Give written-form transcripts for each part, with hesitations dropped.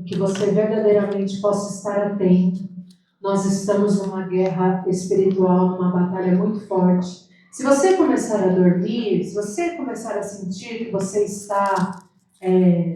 que você verdadeiramente possa estar atento. Nós estamos numa guerra espiritual, numa batalha muito forte. Se você começar a dormir, se você começar a sentir que você está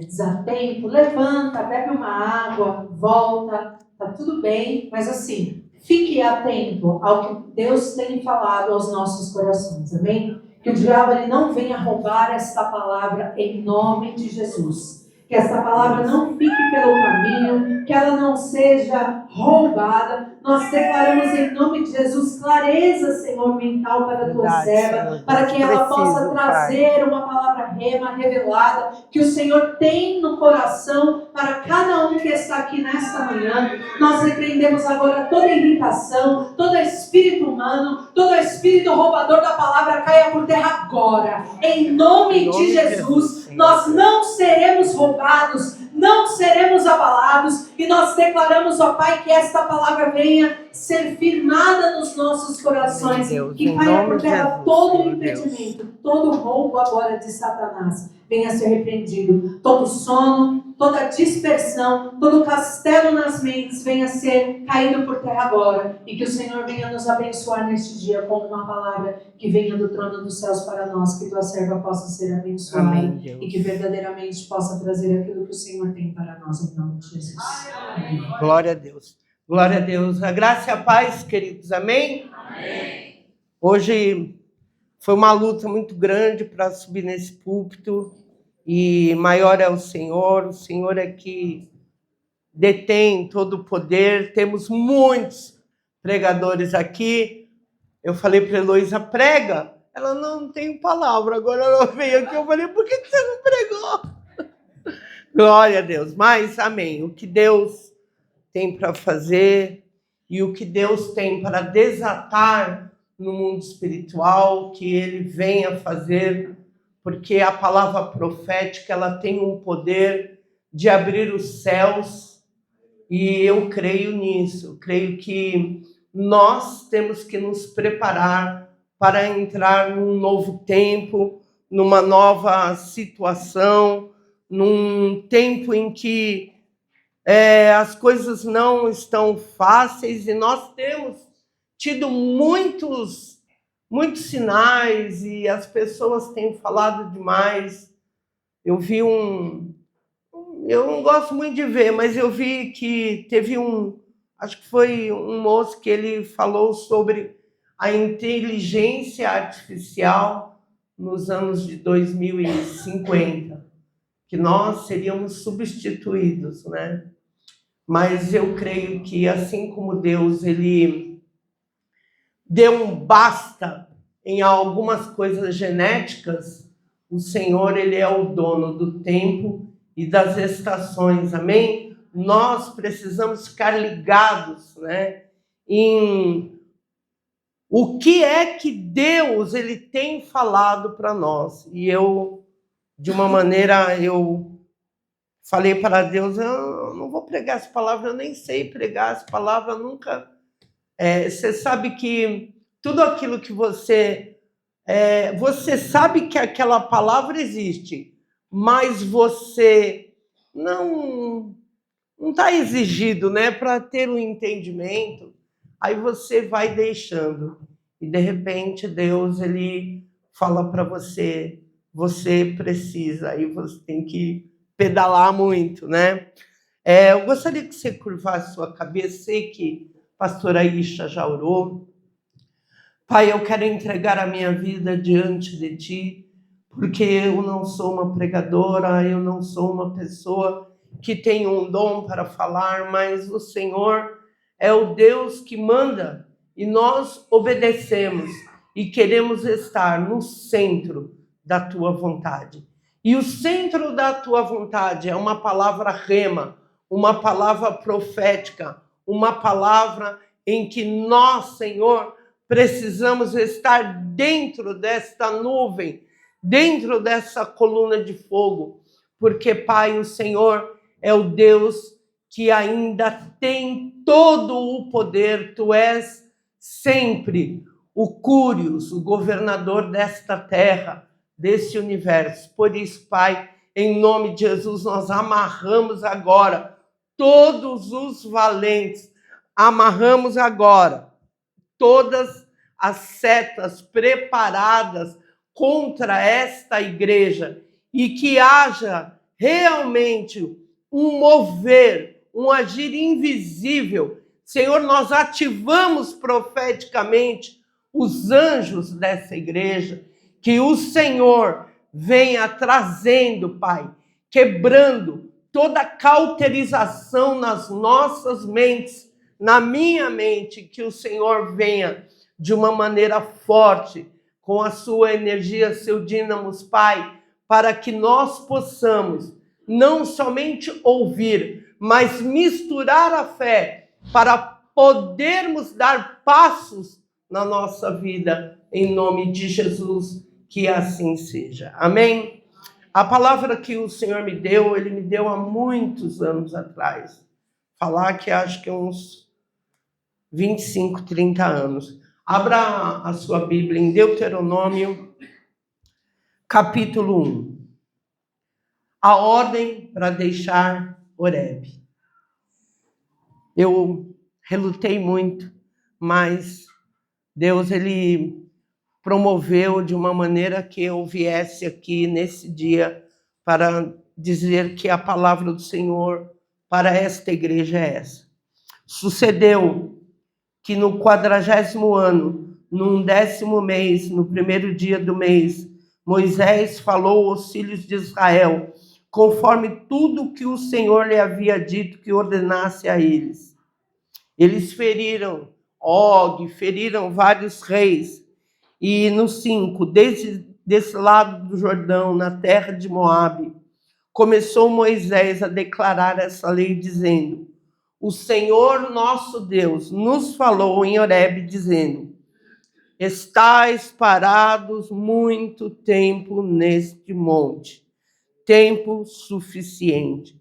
desatento, levanta, bebe uma água, volta, tá tudo bem, mas assim, fique atento ao que Deus tem falado aos nossos corações, amém? Que o diabo ele não venha roubar esta palavra em nome de Jesus. Que essa palavra não fique pelo caminho, que ela não seja roubada. Nós declaramos em nome de Jesus clareza, Senhor, mental para a tua serva, para que ela possa trazer uma palavra rema, revelada, que o Senhor tem no coração para cada um que está aqui nesta manhã. Nós repreendemos agora toda irritação, todo espírito humano, todo espírito roubador da palavra caia por terra agora. Em nome de Jesus, nós não seremos roubados, não seremos abalados, e nós declaramos, ó Pai, que esta palavra venha ser firmada nos nossos corações, que caia por terra todo o impedimento, todo roubo agora de Satanás venha ser repreendido, todo sono, toda dispersão, todo castelo nas mentes venha ser caído por terra agora, e que o Senhor venha nos abençoar neste dia com uma palavra que venha do trono dos céus para nós, que tua serva possa ser abençoada. Amém, e que verdadeiramente possa trazer aquilo que o Senhor tem para nós, em nome de Jesus. Amém. Glória a Deus. Glória a Deus. A graça e a paz, queridos. Amém? Amém. Hoje foi uma luta muito grande para subir nesse púlpito, e maior é o Senhor é que detém todo o poder. Temos muitos pregadores aqui. Eu falei para a Heloísa, prega. Ela, não tem palavra. Agora ela veio aqui, eu falei, por que você não pregou? Glória a Deus. Mas, amém. O que Deus tem para fazer e o que Deus tem para desatar no mundo espiritual, que Ele venha fazer, porque a palavra profética ela tem um poder de abrir os céus, e eu creio nisso. Eu creio que nós temos que nos preparar para entrar num novo tempo, numa nova situação, num tempo em que as coisas não estão fáceis, e nós temos tido muitos sinais, e as pessoas têm falado demais. Eu vi eu não gosto muito de ver, mas eu vi que teve acho que foi um moço que ele falou sobre a inteligência artificial nos anos de 2050, que nós seríamos substituídos, né? Mas eu creio que assim como Deus, Ele deu um basta em algumas coisas genéticas, o Senhor, Ele é o dono do tempo e das estações, amém? Nós precisamos ficar ligados, né, em o que é que Deus, Ele tem falado para nós. E eu, de uma maneira, eu falei para Deus, eu não vou pregar essa palavra, eu nem sei pregar essa palavra, nunca. Você sabe que tudo aquilo que você sabe que aquela palavra existe, mas você não está exigido, né, para ter um entendimento. Aí você vai deixando, e de repente Deus, Ele fala para você, você precisa, aí você tem que pedalar muito, né? Eu gostaria que você curvasse sua cabeça. Sei que a pastora Isha já orou. Pai, eu quero entregar a minha vida diante de Ti, porque eu não sou uma pregadora, eu não sou uma pessoa que tem um dom para falar, mas o Senhor é o Deus que manda, e nós obedecemos e queremos estar no centro da Tua vontade. E o centro da Tua vontade é uma palavra rema, uma palavra profética, uma palavra em que nós, Senhor, precisamos estar dentro desta nuvem, dentro dessa coluna de fogo, porque, Pai, o Senhor é o Deus que ainda tem todo o poder. Tu és sempre o Cúrios, o governador desta terra, desse universo. Por isso, Pai, em nome de Jesus, nós amarramos agora todos os valentes, amarramos agora todas as setas preparadas contra esta igreja e que haja realmente um mover, um agir invisível. Senhor, nós ativamos profeticamente os anjos dessa igreja, que o Senhor venha trazendo, Pai, quebrando toda cauterização nas nossas mentes, na minha mente, que o Senhor venha de uma maneira forte, com a sua energia, seu dínamos, Pai, para que nós possamos não somente ouvir, mas misturar a fé para podermos dar passos na nossa vida, em nome de Jesus, que assim seja. Amém? A palavra que o Senhor me deu, Ele me deu há muitos anos atrás. Falar que acho que uns 25, 30 anos. Abra a sua Bíblia em Deuteronômio, capítulo 1. A ordem para deixar Horebe. Eu relutei muito, mas Deus, Ele promoveu de uma maneira que eu viesse aqui nesse dia para dizer que a palavra do Senhor para esta igreja é essa. Sucedeu que no 40º ano, no 10º mês, no primeiro dia do mês, Moisés falou aos filhos de Israel, conforme tudo que o Senhor lhe havia dito que ordenasse a eles. Eles feriram Og, feriram vários reis, e no 5, desse lado do Jordão, na terra de Moabe, começou Moisés a declarar essa lei, dizendo: o Senhor nosso Deus nos falou em Horebe, dizendo: estais parados muito tempo neste monte, tempo suficiente.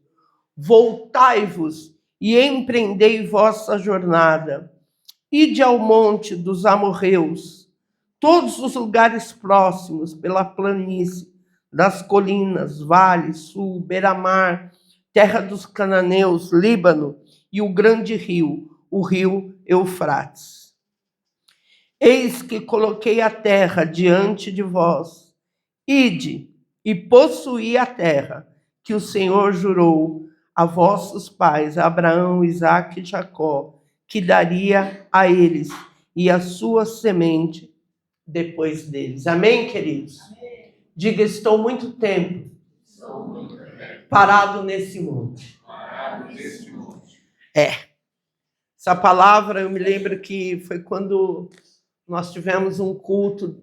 Voltai-vos e empreendei vossa jornada. Ide ao monte dos amorreus, todos os lugares próximos, pela planície, das colinas, vales, sul, beira-mar, terra dos cananeus, Líbano e o grande rio, o rio Eufrates. Eis que coloquei a terra diante de vós. Ide e possuí a terra que o Senhor jurou a vossos pais, Abraão, Isaque e Jacó, que daria a eles e a sua semente depois deles. Amém, queridos? Amém. Diga, estou muito tempo parado nesse monte. Essa palavra, eu me lembro que foi quando nós tivemos um culto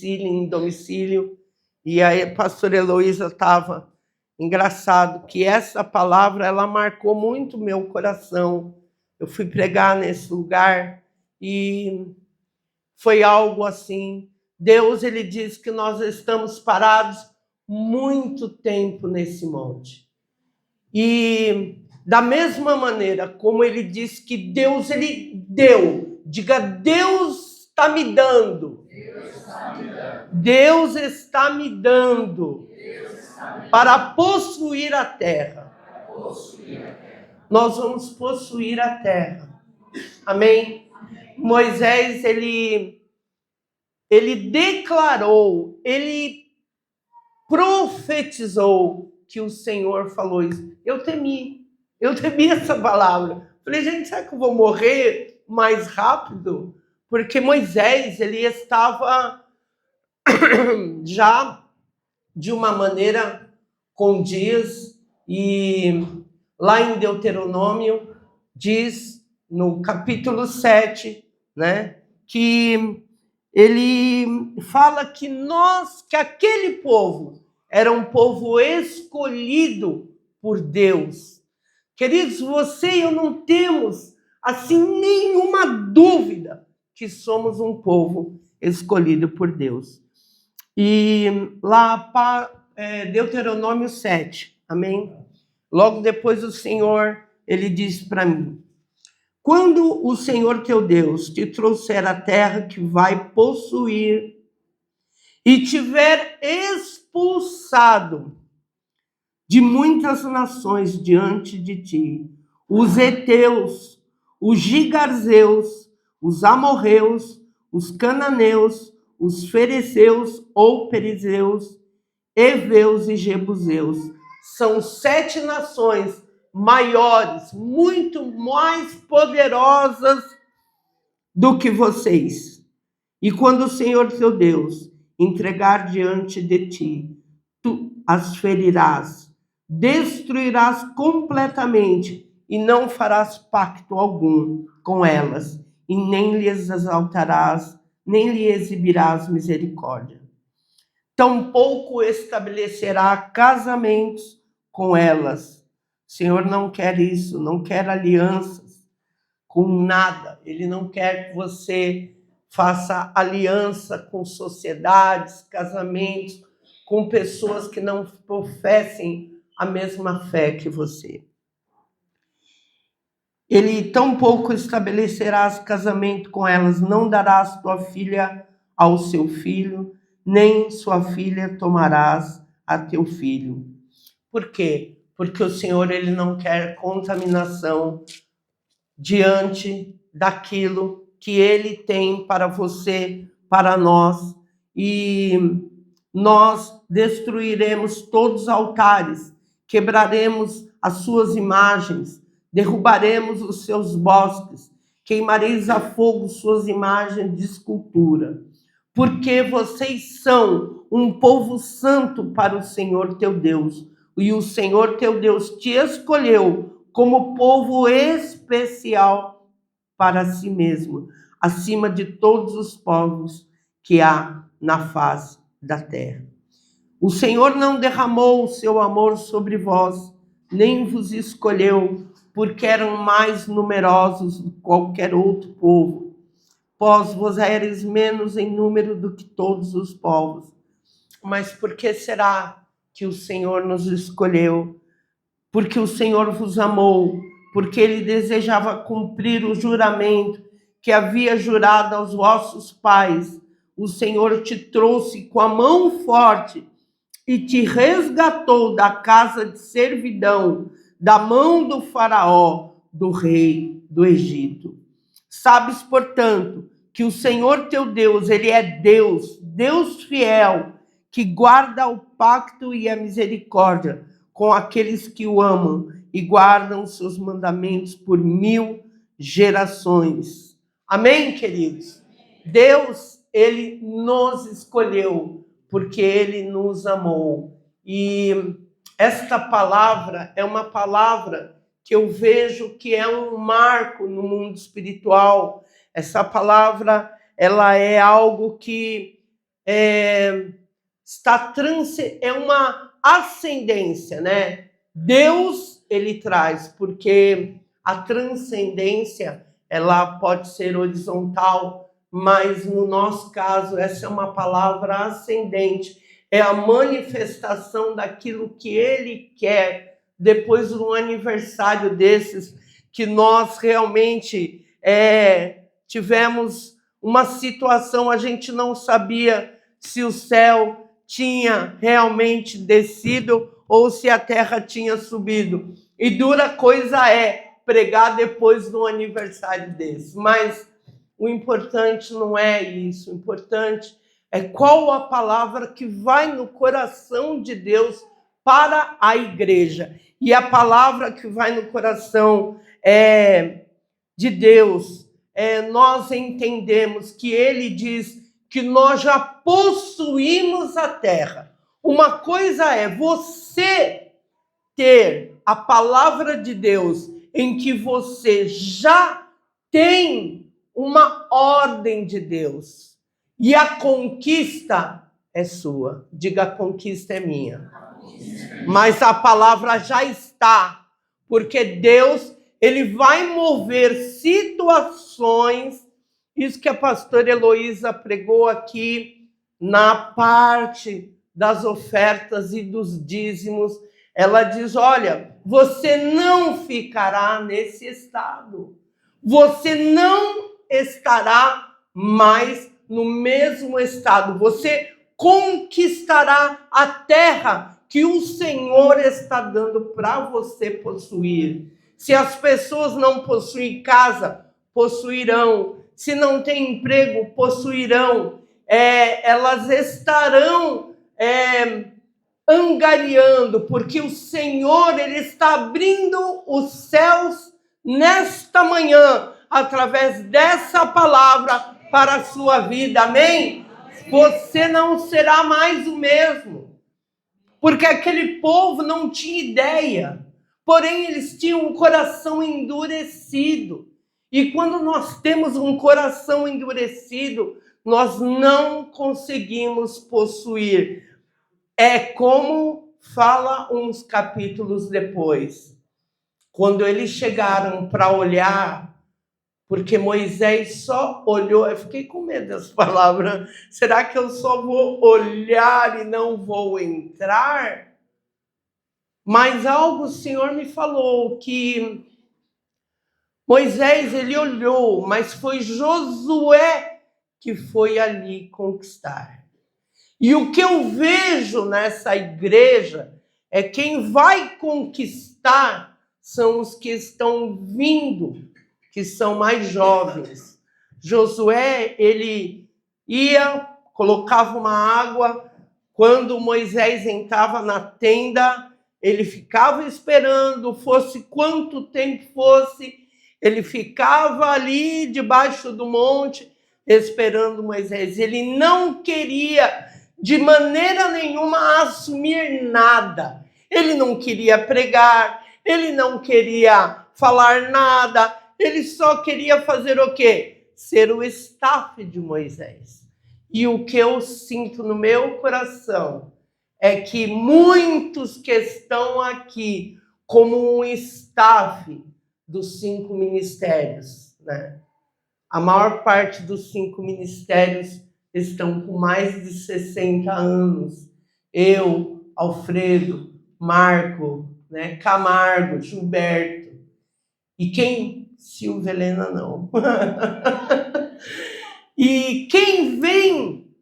em domicílio, e aí a pastora Heloísa estava. Engraçado que essa palavra, ela marcou muito meu coração. Eu fui pregar nesse lugar e foi algo assim. Deus, Ele diz que nós estamos parados muito tempo nesse monte. E da mesma maneira como Ele diz que Deus, Ele deu. Diga, Deus está me dando. Deus está me dando para possuir a terra. Nós vamos possuir a terra. Amém? Moisés, ele declarou, ele profetizou que o Senhor falou isso. Eu temi essa palavra. Falei, gente, será que eu vou morrer mais rápido? Porque Moisés, ele estava já de uma maneira com dias, e lá em Deuteronômio diz, no capítulo 7, né, que ele fala que aquele povo era um povo escolhido por Deus. Queridos, você e eu não temos, assim, nenhuma dúvida que somos um povo escolhido por Deus. E lá, Deuteronômio 7, amém? Logo depois o Senhor, Ele diz para mim: quando o Senhor teu Deus te trouxer a terra que vai possuir e tiver expulsado de muitas nações diante de ti, os heteus, os gigarzeus, os amorreus, os cananeus, os ferezeus ou perizeus, heveus e jebuseus. São 7 nações maiores, muito mais poderosas do que vocês. E quando o Senhor teu Deus entregar diante de ti, tu as ferirás, destruirás completamente e não farás pacto algum com elas, e nem lhes exaltarás, nem lhe exibirás misericórdia. Tampouco estabelecerá casamentos com elas. O Senhor não quer isso, não quer alianças com nada. Ele não quer que você faça aliança com sociedades, casamentos, com pessoas que não professem a mesma fé que você. Ele tampouco estabelecerás casamento com elas, não darás tua filha ao seu filho, nem sua filha tomarás a teu filho. Por quê? Porque o Senhor, ele não quer contaminação diante daquilo que ele tem para você, para nós. E nós destruiremos todos os altares, quebraremos as suas imagens, derrubaremos os seus bosques, queimareis a fogo suas imagens de escultura, porque vocês são um povo santo para o Senhor teu Deus, e o Senhor teu Deus te escolheu como povo especial para si mesmo, acima de todos os povos que há na face da terra. O Senhor não derramou o seu amor sobre vós, nem vos escolheu, porque eram mais numerosos do que qualquer outro povo. Vós eres menos em número do que todos os povos. Mas por que será que o Senhor nos escolheu? Porque o Senhor vos amou, porque ele desejava cumprir o juramento que havia jurado aos vossos pais. O Senhor te trouxe com a mão forte e te resgatou da casa de servidão, da mão do faraó, do rei do Egito. Sabes, portanto, que o Senhor teu Deus, ele é Deus, Deus fiel, que guarda o pacto e a misericórdia com aqueles que o amam e guardam os seus mandamentos por 1000 gerações. Amém, queridos? Deus, ele nos escolheu porque ele nos amou. E esta palavra é uma palavra que eu vejo que é um marco no mundo espiritual. Essa palavra, ela é algo que é uma ascendência, né? Deus, ele traz, porque a transcendência, ela pode ser horizontal, mas no nosso caso, essa é uma palavra ascendente, é a manifestação daquilo que ele quer. Depois de um aniversário desses, que nós realmente tivemos uma situação, a gente não sabia se o céu tinha realmente descido ou se a terra tinha subido. E dura coisa é pregar depois de um aniversário desse. Mas o importante não é isso. O importante é qual a palavra que vai no coração de Deus para a igreja. E a palavra que vai no coração de Deus, nós entendemos que ele diz que nós já possuímos a terra. Uma coisa é você ter a palavra de Deus em que você já tem uma ordem de Deus. E a conquista é sua. Diga, a conquista é minha. Mas a palavra já está, porque Deus, ele vai mover situações. Isso que a pastora Heloísa pregou aqui na parte das ofertas e dos dízimos. Ela diz, olha, você não ficará nesse estado. Você não estará mais no mesmo estado. Você conquistará a terra que o Senhor está dando para você possuir. Se as pessoas não possuem casa, possuirão. Se não têm emprego, possuirão. Elas estarão angariando, porque o Senhor, Ele está abrindo os céus nesta manhã, através dessa palavra para a sua vida, amém? Você não será mais o mesmo, porque aquele povo não tinha ideia, porém eles tinham um coração endurecido, e quando nós temos um coração endurecido, nós não conseguimos possuir. É como fala uns capítulos depois, quando eles chegaram para olhar, porque Moisés só olhou, eu fiquei com medo dessa palavra, será que eu só vou olhar e não vou entrar? Mas algo o Senhor me falou, que Moisés, ele olhou, mas foi Josué que foi ali conquistar. E o que eu vejo nessa igreja é quem vai conquistar são os que estão vindo, que são mais jovens. Josué, ele ia, colocava uma água, quando Moisés entrava na tenda, ele ficava esperando, fosse quanto tempo fosse, ele ficava ali debaixo do monte, esperando Moisés. Ele não queria de maneira nenhuma assumir nada. Ele não queria pregar, ele não queria falar nada, ele só queria fazer o quê? Ser o staff de Moisés. E o que eu sinto no meu coração é que muitos que estão aqui como um staff dos 5 ministérios, né? A maior parte dos 5 ministérios estão com mais de 60 anos. Eu, Alfredo, Marco, né, Camargo, Gilberto. E quem? Silvia Helena não. E quem vem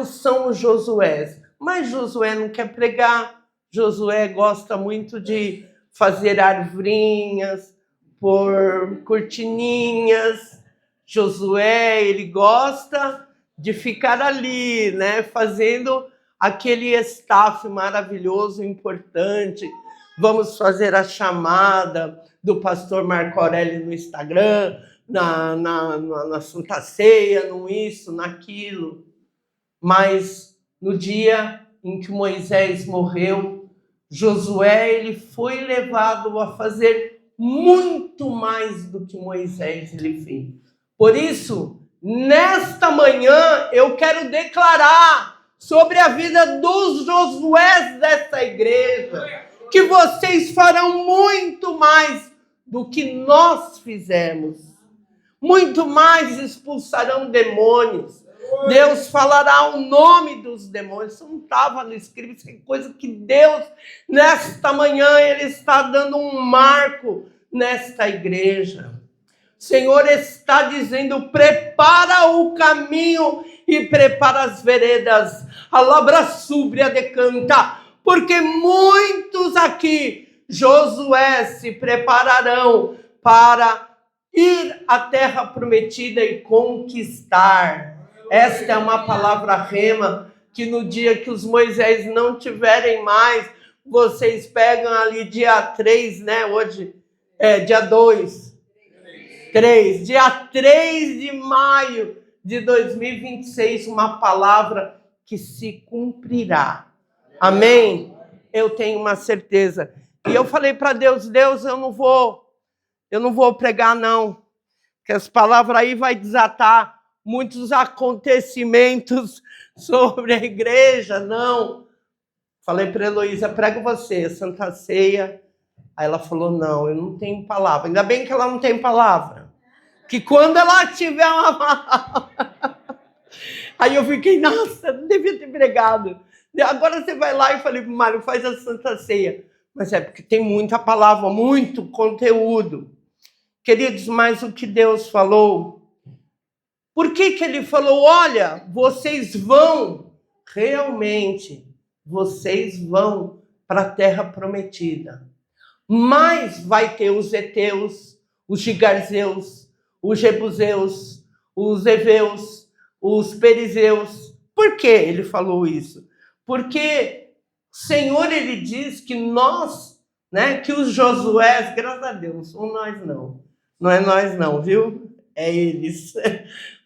são os Josués. Mas Josué não quer pregar. Josué gosta muito de fazer arvorinhas, pôr cortininhas. Josué, ele gosta de ficar ali, né, fazendo aquele staff maravilhoso, importante. Vamos fazer a chamada do pastor Marco Aurélio no Instagram, na Santa Ceia, no isso, naquilo. Mas no dia em que Moisés morreu, Josué, ele foi levado a fazer muito mais do que Moisés ele fez. Por isso, nesta manhã, eu quero declarar sobre a vida dos Josués dessa igreja, que vocês farão muito mais do que nós fizemos. Muito mais expulsarão demônios. Deus falará o nome dos demônios. Isso não estava no escrito, isso é coisa que Deus, nesta manhã, Ele está dando um marco nesta igreja. O Senhor está dizendo, prepara o caminho e prepara as veredas. A labra súbria decanta, porque muitos aqui, Josué, se prepararão para ir à terra prometida e conquistar. Esta é uma palavra rema, que no dia que os Moisés não tiverem mais, vocês pegam ali dia 3, né? Hoje é dia 2. 3, dia 3 de maio de 2026, uma palavra que se cumprirá. Amém? Eu tenho uma certeza. E eu falei para Deus, Deus, eu não vou pregar não, porque as palavras aí vai desatar muitos acontecimentos sobre a igreja, não. Falei para a Heloísa, prega você, Santa Ceia. Aí ela falou, não, eu não tenho palavra. Ainda bem que ela não tem palavra. Que quando ela tiver uma palavra... Aí eu fiquei, nossa, não devia ter pregado. Agora você vai lá e falei para o Mário, faz a Santa Ceia. Mas é porque tem muita palavra, muito conteúdo. Queridos, mas o que Deus falou... Por que Ele falou, olha, vocês vão realmente vocês vão para a terra prometida. Mas vai ter os heteus, os gigarzeus, os jebuseus, os heveus, os perizeus. Por que ele falou isso? Porque o Senhor, ele diz que nós, né, que os Josués, graças a Deus, nós não. Não é nós não, viu? É eles.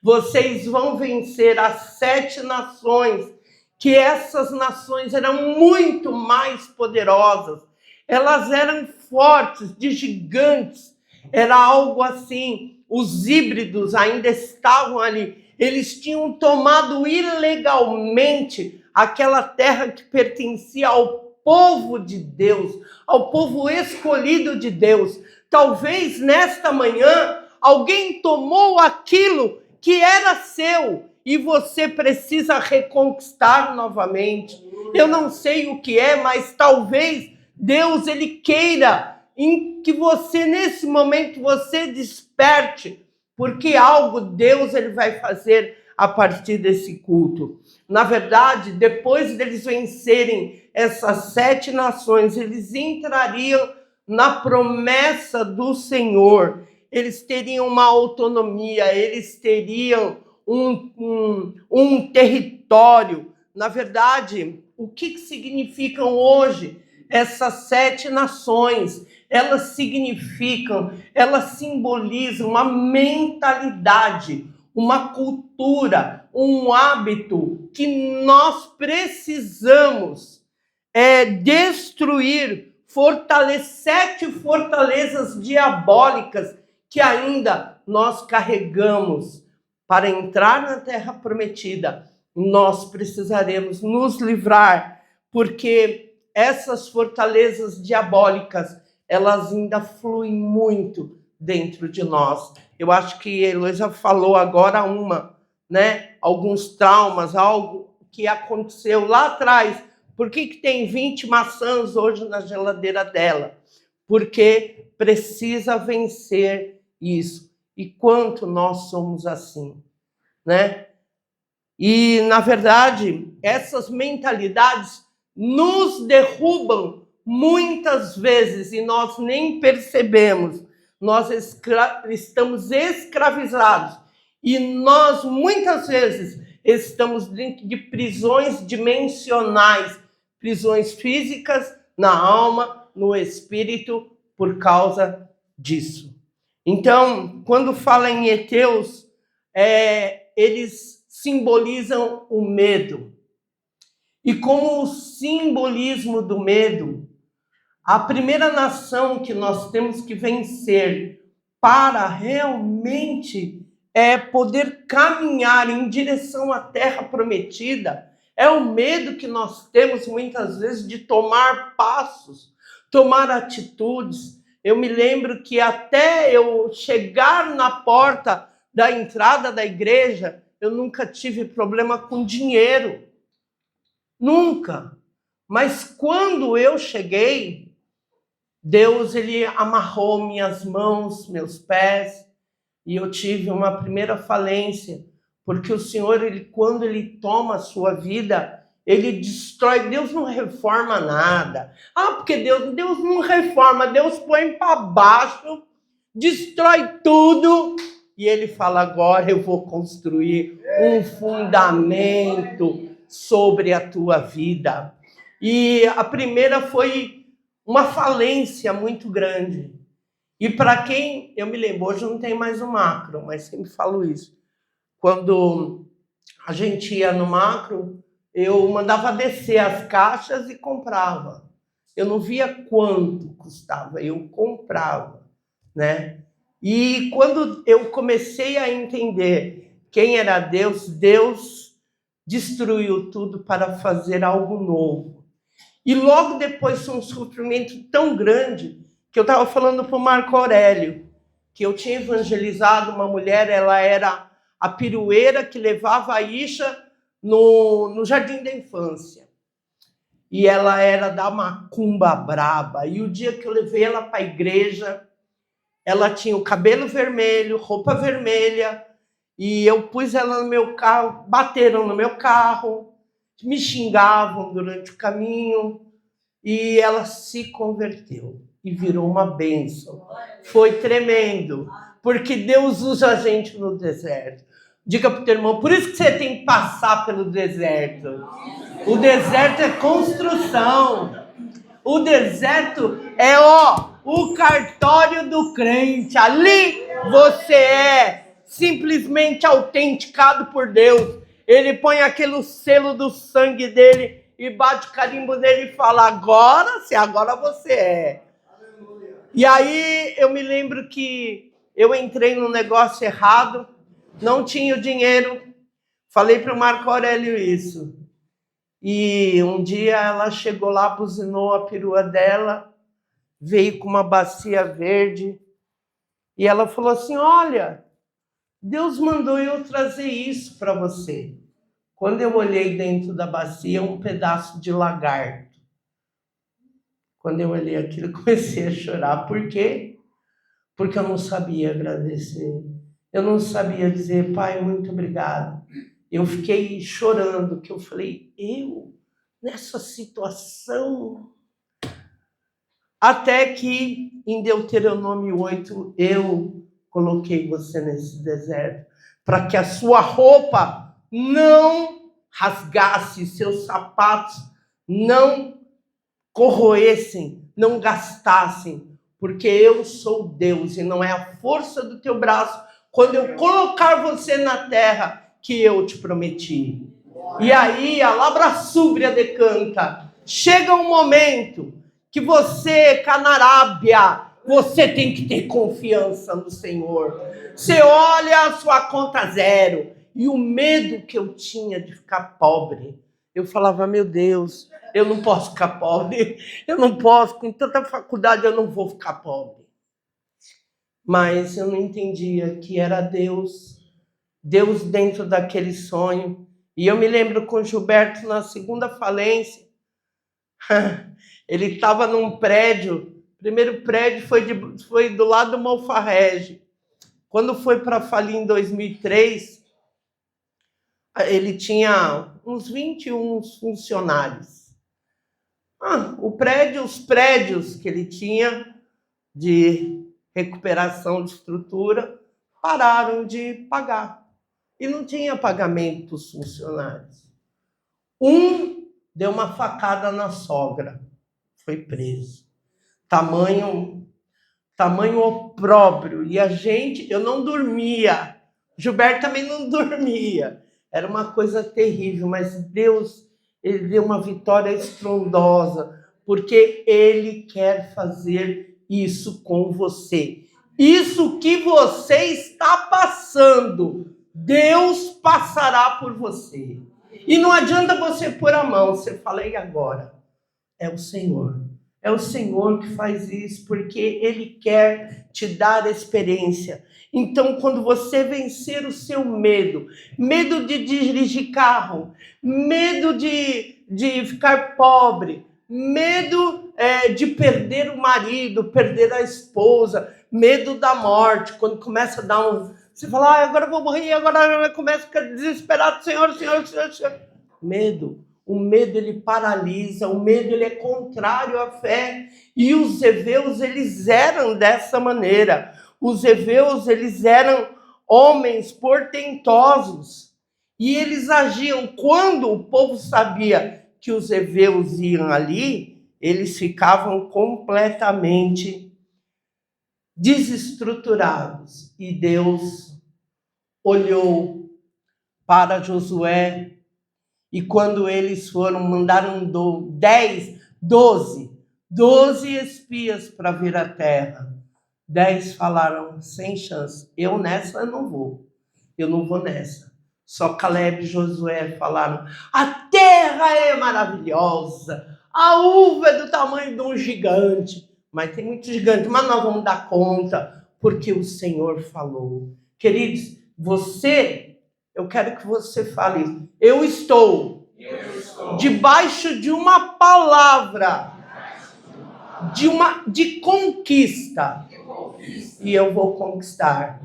Vocês vão vencer as 7 nações, que essas nações eram muito mais poderosas. Elas eram fortes, de gigantes. Era algo assim. Os híbridos ainda estavam ali. Eles tinham tomado ilegalmente aquela terra que pertencia ao povo de Deus, ao povo escolhido de Deus. Talvez nesta manhã alguém tomou aquilo que era seu e você precisa reconquistar novamente. Eu não sei o que é, mas talvez Deus, ele queira em que você, nesse momento, você desperte, porque algo Deus, ele vai fazer a partir desse culto. Na verdade, depois deles vencerem essas 7 nações, eles entrariam na promessa do Senhor. Eles teriam uma autonomia, eles teriam um território. Na verdade, o que significam hoje essas 7 nações? Elas significam, elas simbolizam uma mentalidade, uma cultura, um hábito que nós precisamos destruir, 7 fortalezas diabólicas que ainda nós carregamos. Para entrar na terra prometida, nós precisaremos nos livrar, porque essas fortalezas diabólicas, elas ainda fluem muito dentro de nós. Eu acho que a Heloísa falou agora né? Alguns traumas, algo que aconteceu lá atrás. Por que tem 20 maçãs hoje na geladeira dela? Porque precisa vencer isso. E quanto nós somos assim, né? E, na verdade, essas mentalidades nos derrubam muitas vezes e nós nem percebemos. Nós estamos escravizados e nós, muitas vezes, estamos dentro de prisões dimensionais, prisões físicas, na alma, no espírito, por causa disso. Então, quando fala em heteus, eles simbolizam o medo. E como o simbolismo do medo, a primeira nação que nós temos que vencer para realmente poder caminhar em direção à terra prometida é o medo que nós temos muitas vezes de tomar passos, tomar atitudes. Eu me lembro que até eu chegar na porta da entrada da igreja, eu nunca tive problema com dinheiro. Nunca. Mas quando eu cheguei, Deus, ele amarrou minhas mãos, meus pés, e eu tive uma primeira falência, porque o Senhor, quando ele toma a sua vida, ele destrói. Deus não reforma nada. Porque Deus não reforma, Deus põe para baixo, destrói tudo, e ele fala: agora eu vou construir um fundamento sobre a tua vida. E a primeira foi uma falência muito grande. E para quem, eu me lembro, hoje não tem mais o macro, mas sempre falo isso. Quando a gente ia no macro, eu mandava descer as caixas e comprava. Eu não via quanto custava, eu comprava, né? E quando eu comecei a entender quem era Deus, Deus destruiu tudo para fazer algo novo. E logo depois foi um sofrimento tão grande que eu estava falando para o Marco Aurélio, que eu tinha evangelizado uma mulher, ela era a pirueira que levava a Isha no jardim da infância. E ela era da macumba braba. E o dia que eu levei ela para a igreja, ela tinha o cabelo vermelho, roupa vermelha, e eu pus ela no meu carro, bateram no meu carro, me xingavam durante o caminho, e ela se converteu e virou uma bênção. Foi tremendo, porque Deus usa a gente no deserto. Diga para o teu irmão, por isso que você tem que passar pelo deserto. O deserto é construção. O deserto é o cartório do crente. Ali você é simplesmente autenticado por Deus. Ele põe aquele selo do sangue dele e bate o carimbo dele e fala, agora você é. E aí eu me lembro que eu entrei num negócio errado, não tinha o dinheiro, falei para o Marco Aurélio isso. E um dia ela chegou lá, buzinou a perua dela, veio com uma bacia verde, e ela falou assim, olha, Deus mandou eu trazer isso para você. Quando eu olhei dentro da bacia, um pedaço de lagarto. Quando eu olhei aquilo, eu comecei a chorar. Por quê? Porque eu não sabia agradecer. Eu não sabia dizer, Pai, muito obrigado. Eu fiquei chorando, que eu falei, eu, nessa situação... Até que, em Deuteronômio 8, eu coloquei você nesse deserto, para que a sua roupa não rasgasse, seus sapatos não corroessem, não gastassem, porque eu sou Deus e não é a força do teu braço, quando eu colocar você na terra, que eu te prometi. E aí, a labra súbria decanta, chega um momento que você, Canarábia, você tem que ter confiança no Senhor. Você olha a sua conta zero, e o medo que eu tinha de ficar pobre, eu falava, meu Deus, eu não posso ficar pobre, eu não posso, com tanta faculdade eu não vou ficar pobre. Mas eu não entendia que era Deus dentro daquele sonho. E eu me lembro com o Gilberto na segunda falência, ele estava num prédio, o primeiro prédio foi do lado do Malfarrege. Quando foi para falir em 2003, ele tinha uns 21 funcionários. Os prédios que ele tinha de recuperação de estrutura pararam de pagar. E não tinha pagamento dos funcionários. Um deu uma facada na sogra, foi preso. Tamanho opróbrio. E eu não dormia. Gilberto também não dormia. Era uma coisa terrível, mas Deus, ele deu uma vitória estrondosa, porque ele quer fazer isso com você. Isso que você está passando, Deus passará por você. E não adianta você pôr a mão, você fala, e agora? É o Senhor. É o Senhor que faz isso, porque Ele quer te dar experiência. Então, quando você vencer o seu medo de dirigir carro, medo de ficar pobre, medo de perder o marido, perder a esposa, medo da morte, quando começa a dar você fala, agora eu vou morrer, agora começa a ficar desesperado, Senhor. Medo. O medo, ele paralisa, o medo, ele é contrário à fé. E os heveus, eles eram dessa maneira. Os heveus, eles eram homens portentosos. E eles agiam, quando o povo sabia que os heveus iam ali, eles ficavam completamente desestruturados. E Deus olhou para Josué, e quando eles mandaram 12 espias para vir à terra. 10 falaram, sem chance, eu não vou nessa. Só Caleb e Josué falaram, a terra é maravilhosa, a uva é do tamanho de um gigante, mas tem muito gigante, mas nós vamos dar conta, porque o Senhor falou. Queridos, eu quero que você fale isso. Eu estou debaixo de uma palavra de conquista. E eu vou conquistar.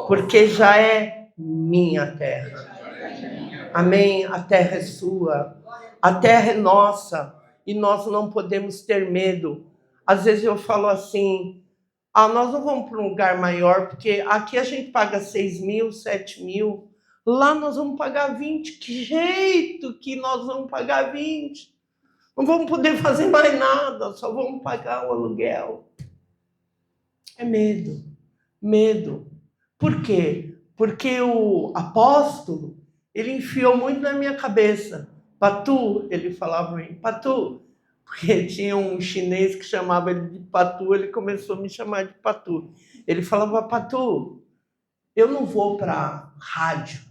Porque já é minha terra. Amém? A terra é sua. A terra é nossa e nós não podemos ter medo. Às vezes eu falo assim, nós não vamos para um lugar maior, porque aqui a gente paga 6 mil, 7 mil, lá nós vamos pagar 20. Que jeito que nós vamos pagar 20? Não vamos poder fazer mais nada, só vamos pagar o aluguel. É medo, medo. Por quê? Porque o apóstolo, ele enfiou muito na minha cabeça. Patu, ele falava para mim, Patu, porque tinha um chinês que chamava ele de Patu, ele começou a me chamar de Patu. Ele falava, Patu, eu não vou para rádio,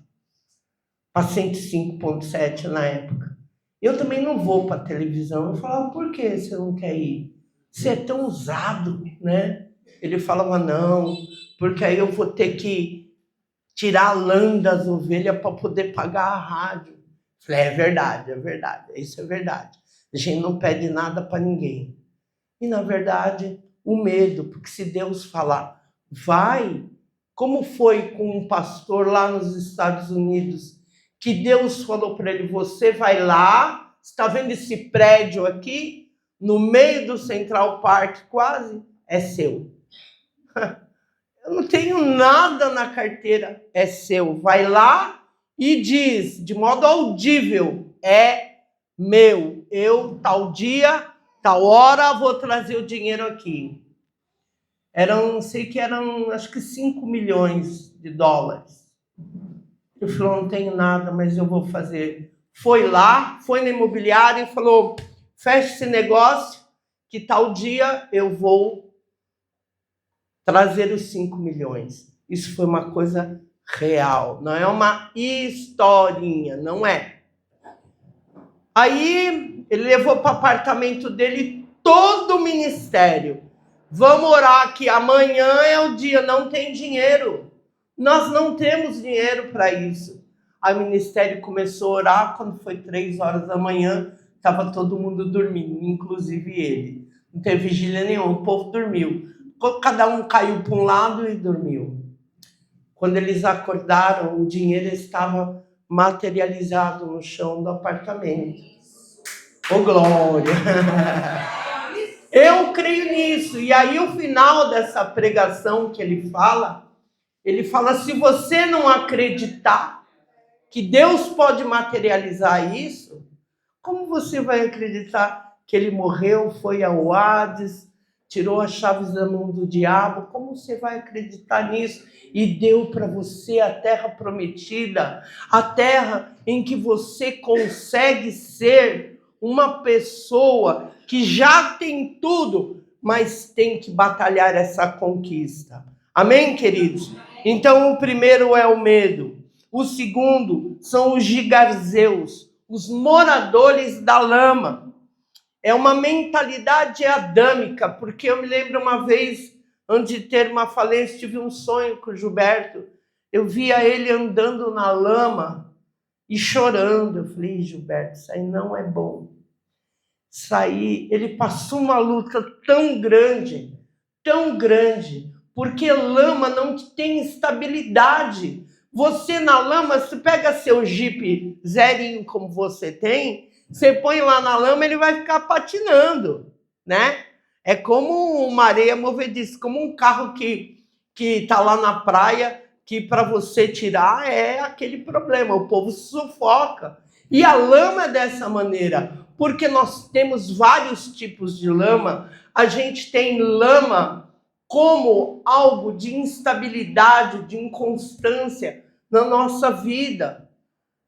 para 105.7 na época. Eu também não vou para televisão. Eu falava, por que você não quer ir? Você é tão usado, né? Ele falava, não, porque aí eu vou ter que tirar a lã das ovelhas para poder pagar a rádio. Eu falei, é verdade, isso é verdade. A gente não pede nada para ninguém. E, na verdade, o medo, porque se Deus falar, vai, como foi com um pastor lá nos Estados Unidos, que Deus falou para ele, você vai lá, está vendo esse prédio aqui, no meio do Central Park, quase, é seu. Eu não tenho nada na carteira, é seu. Vai lá e diz, de modo audível, é meu. Eu, tal dia, tal hora, vou trazer o dinheiro aqui. Acho que 5 milhões de dólares. Ele falou, não tenho nada, mas eu vou fazer. Foi lá, foi na imobiliária e falou, fecha esse negócio, que tal dia eu vou trazer os 5 milhões. Isso foi uma coisa real, não é uma historinha, não é. Aí ele levou para o apartamento dele todo o ministério. Vamos orar que amanhã é o dia, não tem dinheiro. Nós não temos dinheiro para isso. Aí o ministério começou a orar, quando foi 3 horas da manhã, estava todo mundo dormindo, inclusive ele. Não teve vigília nenhuma, o povo dormiu. Cada um caiu para um lado e dormiu. Quando eles acordaram, o dinheiro estava materializado no chão do apartamento. Ô, glória! Eu creio nisso. E aí, o final dessa pregação que ele fala, se você não acreditar que Deus pode materializar isso, como você vai acreditar que ele morreu, foi ao Hades, tirou as chaves da mão do diabo? Como você vai acreditar nisso? E deu para você a terra prometida, a terra em que você consegue ser uma pessoa que já tem tudo, mas tem que batalhar essa conquista. Amém, queridos? Então, o primeiro é o medo. O segundo são os gigarzeus, os moradores da lama. É uma mentalidade adâmica, porque eu me lembro uma vez, antes de ter uma falência, tive um sonho com o Gilberto. Eu via ele andando na lama e chorando. Eu falei, Gilberto, isso aí não é bom. Isso aí, ele passou uma luta tão grande, porque lama não tem estabilidade. Você na lama, você pega seu Jeep zerinho como você tem, você põe lá na lama, ele vai ficar patinando, né? É como uma areia movediça, como um carro que tá lá na praia, que para você tirar é aquele problema, o povo se sufoca. E a lama é dessa maneira, porque nós temos vários tipos de lama. A gente tem lama como algo de instabilidade, de inconstância na nossa vida,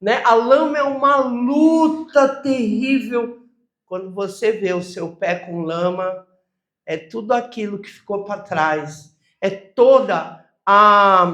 né? A lama é uma luta terrível. Quando você vê o seu pé com lama, é tudo aquilo que ficou para trás. É toda a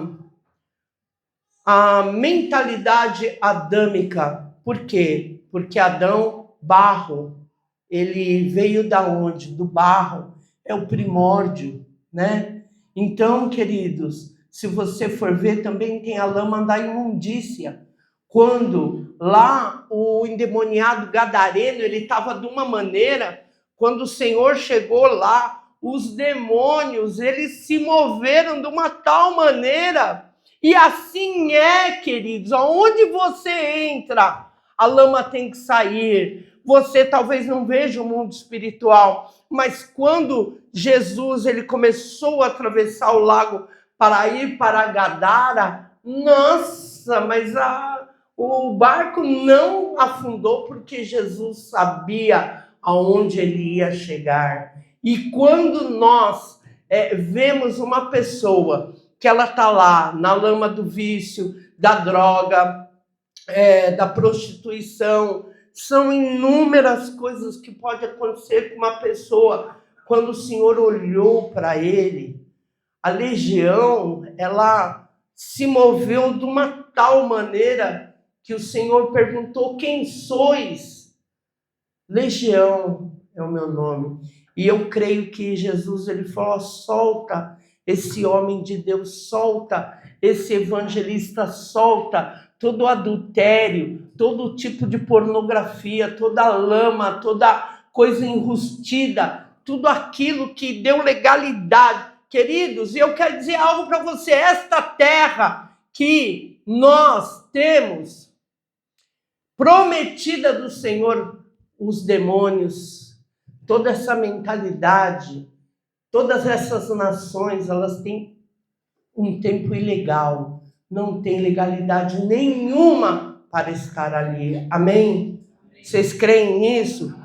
mentalidade adâmica. Por quê? Porque Adão, barro, ele veio da onde? Do barro. É o primórdio, né? Então, queridos, se você for ver, também tem a lama da imundícia. Quando lá o endemoniado gadareno, ele estava de uma maneira, quando o Senhor chegou lá, os demônios, eles se moveram de uma tal maneira. E assim é, queridos, aonde você entra, a lama tem que sair. Você talvez não veja o mundo espiritual, mas quando Jesus ele começou a atravessar o lago para ir para Gadara, nossa, mas o barco não afundou porque Jesus sabia aonde ele ia chegar. E quando nós vemos uma pessoa que ela está lá na lama do vício, da droga, da prostituição, são inúmeras coisas que podem acontecer com uma pessoa. Quando o Senhor olhou para ele, a legião, ela se moveu de uma tal maneira que o Senhor perguntou: quem sois? Legião é o meu nome. E eu creio que Jesus, ele falou: solta esse homem de Deus, solta esse evangelista, solta todo o adultério, todo tipo de pornografia, toda lama, toda coisa enrustida, tudo aquilo que deu legalidade. Queridos, eu quero dizer algo para você: esta terra que nós temos, prometida do Senhor, os demônios, toda essa mentalidade, todas essas nações, elas têm um tempo ilegal, não tem legalidade nenhuma para estar ali. Amém? Vocês creem nisso?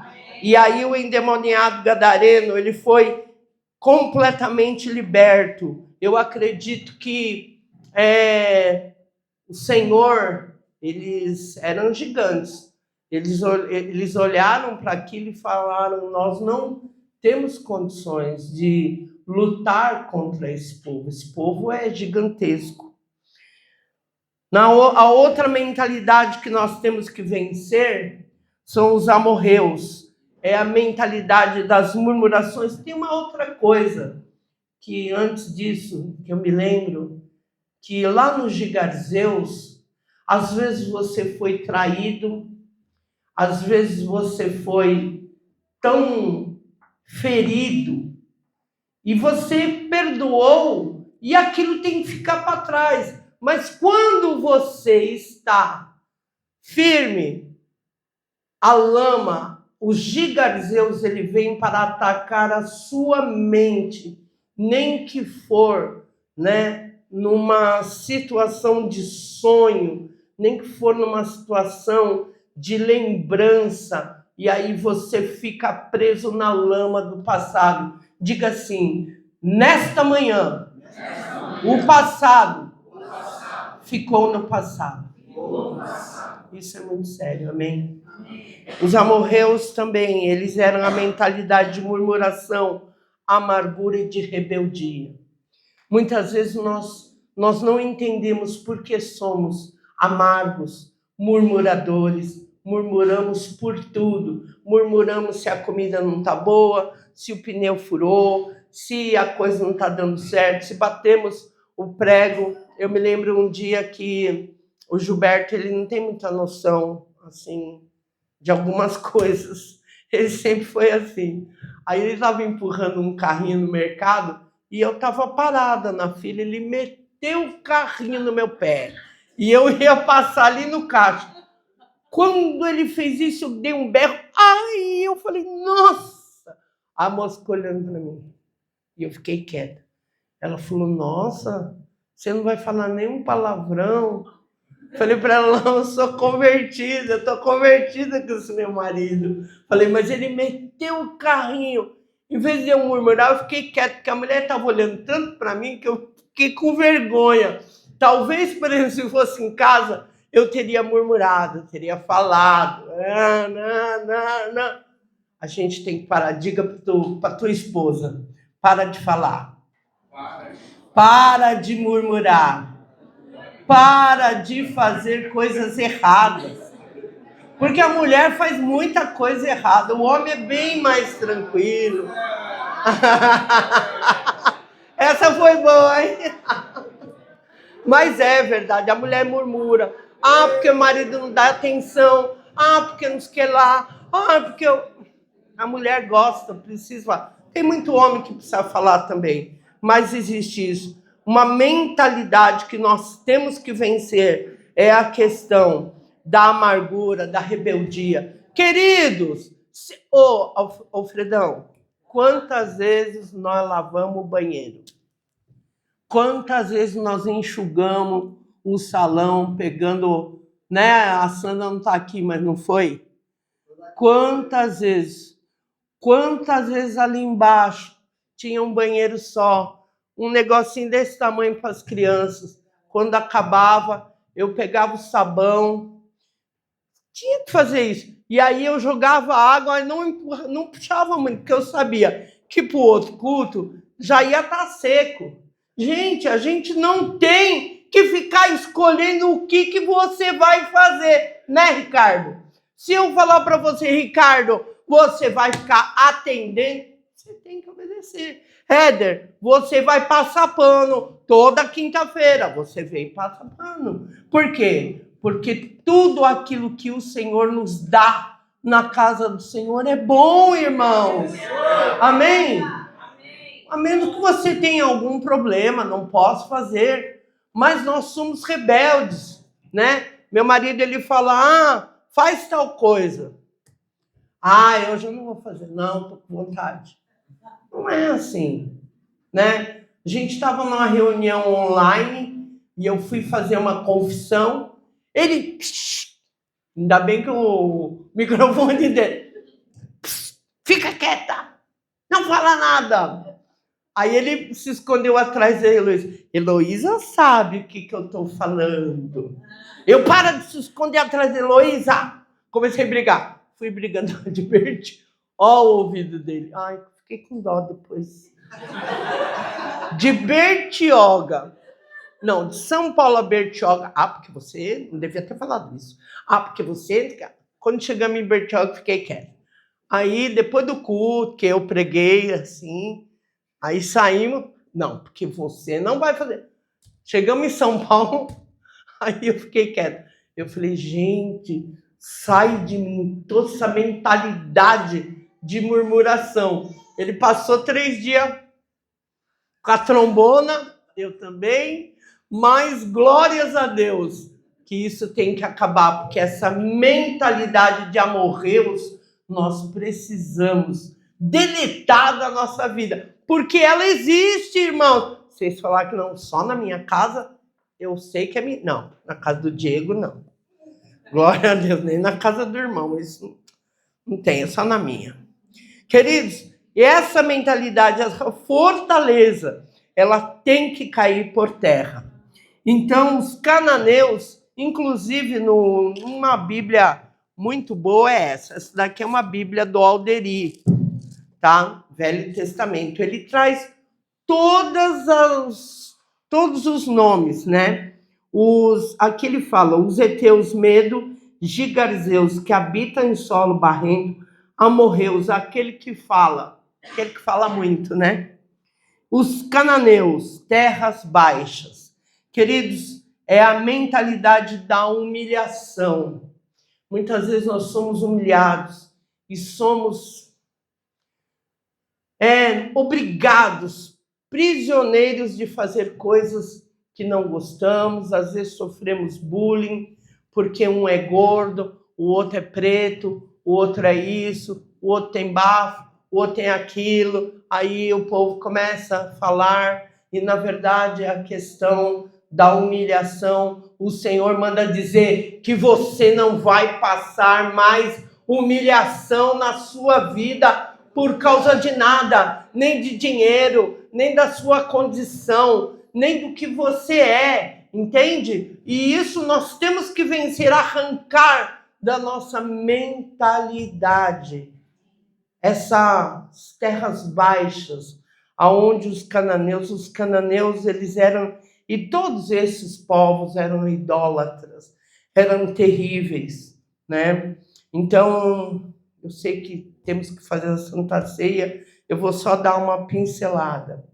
E aí o endemoniado gadareno, ele foi completamente liberto. Eu acredito que o Senhor, eles eram gigantes. Eles olharam para aquilo e falaram: nós não temos condições de lutar contra esse povo. Esse povo é gigantesco. A outra mentalidade que nós temos que vencer são os amorreus. É a mentalidade das murmurações. Tem uma outra coisa que antes disso, que eu me lembro, que lá nos Gigarzeus, às vezes você foi traído, às vezes você foi tão ferido e você perdoou e aquilo tem que ficar para trás. Mas quando você está firme, a lama, os gigarzeus, ele vem para atacar a sua mente, nem que for, numa situação de sonho, nem que for numa situação de lembrança, e aí você fica preso na lama do passado. Diga assim: nesta manhã, o passado ficou no passado. Isso é muito sério, amém? Os amorreus também, eles eram a mentalidade de murmuração, amargura e de rebeldia. Muitas vezes nós não entendemos por que somos amargos, murmuradores, murmuramos por tudo. Murmuramos se a comida não está boa, se o pneu furou, se a coisa não está dando certo, se batemos o prego. Eu me lembro um dia que o Gilberto, ele não tem muita noção, assim, de algumas coisas. Ele sempre foi assim. Aí ele estava empurrando um carrinho no mercado e eu estava parada na fila. Ele meteu o carrinho no meu pé e eu ia passar ali no caixa. Quando ele fez isso, eu dei um berro. Ai, eu falei: nossa! A moça ficou olhando para mim e eu fiquei quieta. Ela falou: nossa, você não vai falar nenhum palavrão? Falei para ela: não, eu sou convertida, eu estou convertida com esse meu marido. Falei: mas ele meteu o carrinho. Em vez de eu murmurar, eu fiquei quieto, porque a mulher estava olhando tanto para mim que eu fiquei com vergonha. Talvez, por exemplo, se fosse em casa, eu teria murmurado, eu teria falado. Não. A gente tem que parar. Diga para tua esposa: para de falar. Para de murmurar. Para de fazer coisas erradas. Porque a mulher faz muita coisa errada. O homem é bem mais tranquilo. Essa foi boa, hein? Mas é verdade, a mulher murmura. Ah, porque o marido não dá atenção. Ah, porque não sei o que lá. Ah, porque a mulher gosta, precisa falar. Tem muito homem que precisa falar também. Mas existe isso. Uma mentalidade que nós temos que vencer é a questão da amargura, da rebeldia. Queridos, Alfredão, quantas vezes nós lavamos o banheiro? Quantas vezes nós enxugamos o salão, pegando, né? A Sandra não está aqui, mas não foi? Quantas vezes ali embaixo tinha um banheiro só, um negocinho desse tamanho para as crianças. Quando acabava, eu pegava o sabão, tinha que fazer isso. E aí eu jogava água e não puxava muito, porque eu sabia que para o outro culto já ia estar seco. Gente, a gente não tem que ficar escolhendo o que você vai fazer, né, Ricardo? Se eu falar para você, Ricardo, você vai ficar atendendo, você tem que obedecer. Éder, você vai passar pano toda quinta-feira. Você vem e passa pano. Por quê? Porque tudo aquilo que o Senhor nos dá na casa do Senhor é bom, irmãos. Amém? A menos que você tenha algum problema, não posso fazer. Mas nós somos rebeldes, né? Meu marido, ele fala, faz tal coisa. Eu já não vou fazer. Não, estou com vontade. Não é assim, né? A gente estava numa reunião online e eu fui fazer uma confissão. Ele, ainda bem que o microfone dele, fica quieta, não fala nada. Aí ele se escondeu atrás da Heloísa. Heloísa sabe o que eu estou falando. Eu para de se esconder atrás da Heloísa. Comecei a brigar. Fui brigando de Berti. Ó o ouvido dele. Ai, fiquei com dó depois. De Bertioga. Não, de São Paulo a Bertioga. Porque você não devia ter falado isso. Porque você... Quando chegamos em Bertioga, fiquei quieto. Aí, depois do culto, que eu preguei, assim... Aí saímos... Não, porque você não vai fazer... Chegamos em São Paulo, aí eu fiquei quieto. Eu falei, gente, sai de mim toda essa mentalidade de murmuração. Ele passou 3 dias com a trombona, eu também, mas glórias a Deus que isso tem que acabar, porque essa mentalidade de amorreus nós precisamos deletar da nossa vida, porque ela existe, irmão. Vocês falaram que não, só na minha casa, eu sei que é minha. Não, na casa do Diego, não. Glória a Deus, nem na casa do irmão, isso não tem, é só na minha. Queridos, essa mentalidade, essa fortaleza, ela tem que cair por terra. Então, os cananeus, inclusive numa Bíblia muito boa é essa. Essa daqui é uma Bíblia do Alderi, tá? Velho Testamento. Ele traz todos os nomes, né? Aqui ele fala, os heteus medo, gigarzeus, que habitam em solo barrento, amorreus, aquele que fala muito, né? Os cananeus, terras baixas. Queridos, é a mentalidade da humilhação. Muitas vezes nós somos humilhados e somos obrigados, prisioneiros de fazer coisas que não gostamos. Às vezes sofremos bullying, porque um é gordo, o outro é preto, o outro é isso, o outro tem bafo, o outro tem aquilo. Aí o povo começa a falar, e na verdade a questão da humilhação, o Senhor manda dizer que você não vai passar mais humilhação na sua vida por causa de nada, nem de dinheiro, nem da sua condição, nem do que você é, entende? E isso nós temos que vencer, arrancar da nossa mentalidade essas terras baixas, aonde os cananeus eles eram, e todos esses povos eram idólatras, eram terríveis, né? Então, eu sei que temos que fazer a Santa Ceia, eu vou só dar uma pincelada.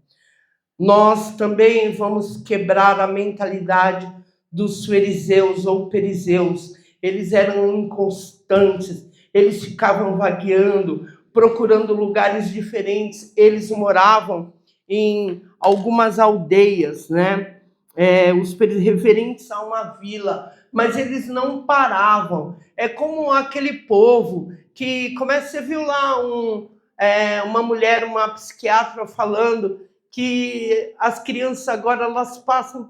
Nós também vamos quebrar a mentalidade dos fariseus ou perizeus. Eles eram inconstantes, eles ficavam vagueando, procurando lugares diferentes. Eles moravam em algumas aldeias, né? os referentes a uma vila, mas eles não paravam. É como aquele povo que começa, você viu lá uma mulher, uma psiquiatra falando que as crianças agora elas passam